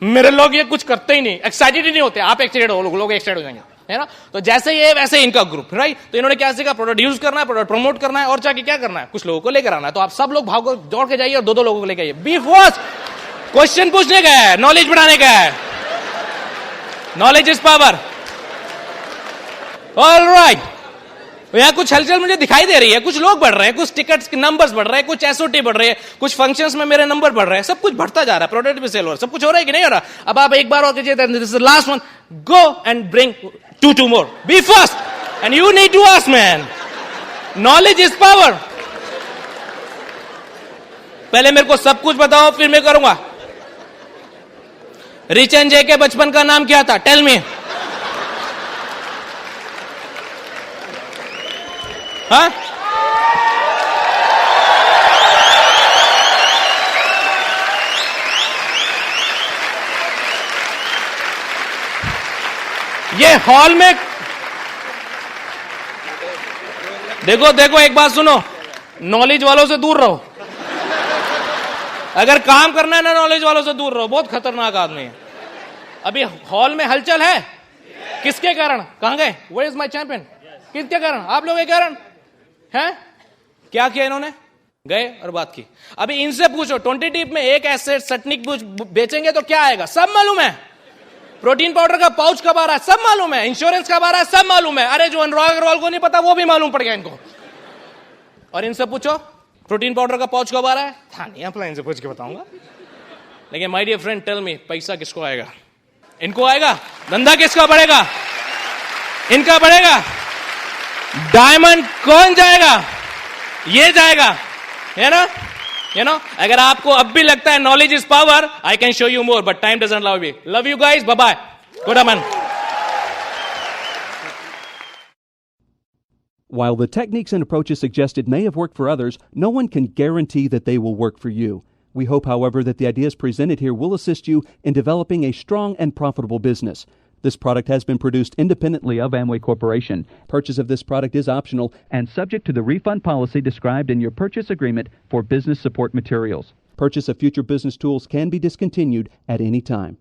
Speaker 1: मेरे लोग ये कुछ करते ही नहीं, एक्साइटेड ही नहीं होते. आप एक्साइटेड हो, लोग एक्साइटेड हो जाएंगे, है ना. तो जैसे ये वैसे ही इनका ग्रुप, राइट. तो इन्होंने क्या सीखा, प्रोडक्ट यूज करना है, प्रोडक्ट प्रमोट करना है, और जाके क्या करना है, कुछ लोगों को लेकर आना है. तो आप सब लोग भागो, दौड़ के जाइए और 2-2 लोगों को लेकर आइए. B fast. क्वेश्चन पूछने का है, नॉलेज बढ़ाने का है. Knowledge is power. ऑलराइट. यहां कुछ हलचल मुझे दिखाई दे रही है. कुछ लोग बढ़ रहे हैं, कुछ टिकट्स के नंबर्स बढ़ रहे हैं, कुछ एसओटी बढ़ रहे हैं, कुछ फंक्शंस में मेरे नंबर बढ़ रहे हैं. सब कुछ बढ़ता जा रहा है, प्रोडक्ट भी सेल हो रहा है, सब कुछ हो रहा है कि नहीं हो रहा. अब आप एक बार और कीजिए, this is last one. Go and bring 2 more. Be fast and you need to ask man. Knowledge is power. पहले मेरे को सब कुछ बताओ, फिर मैं करूंगा. रिच एंड जे के बचपन का नाम क्या था? Tell me. हाँ, ये हॉल में देखो एक बात सुनो, नॉलेज वालों से दूर रहो. अगर काम करना है ना, नॉलेज वालों से दूर रहो. बहुत खतरनाक आदमी है. अभी हॉल में हलचल है, किसके कारण? कहां गए? Where is my champion? किसके कारण? आप लोगों के कारण है. क्या किया इन्होंने? गए और बात की. अभी इनसे पूछो, 20 टीप में एक एसेट सटनिक बेचेंगे तो क्या आएगा, सब मालूम है. प्रोटीन पाउडर का पाउच कब आ रहा है, सब मालूम है. इंश्योरेंस कब आ रहा है, सब मालूम है. अरे जो अनुराग अग्रवाल को नहीं पता वो भी मालूम पड़ गया इनको. और इनसे पूछो प्रोटीन पाउडर का पाउच कब आ रहा है, था नहीं. अपना से पूछ के बताऊंगा. लेकिन my dear friend, tell me, पैसा किसको आएगा? इनको आएगा. धंधा किसका बढ़ेगा? इनका बढ़ेगा. डायमंड कौन जाएगा? ये जाएगा, है ना. यू नो, अगर आपको अब भी लगता है knowledge is power, I can show you more, but time doesn't allow me. Love you guys, bye bye, good man.
Speaker 6: While the techniques and approaches suggested may have worked for others, no one can guarantee that they will work for you. We hope, however, that the ideas presented here will assist you in developing a strong and profitable business. This product has been produced independently of Amway Corporation. Purchase of this product is optional and subject to the refund policy described in your purchase agreement for business support materials. Purchase of future business tools can be discontinued at any time.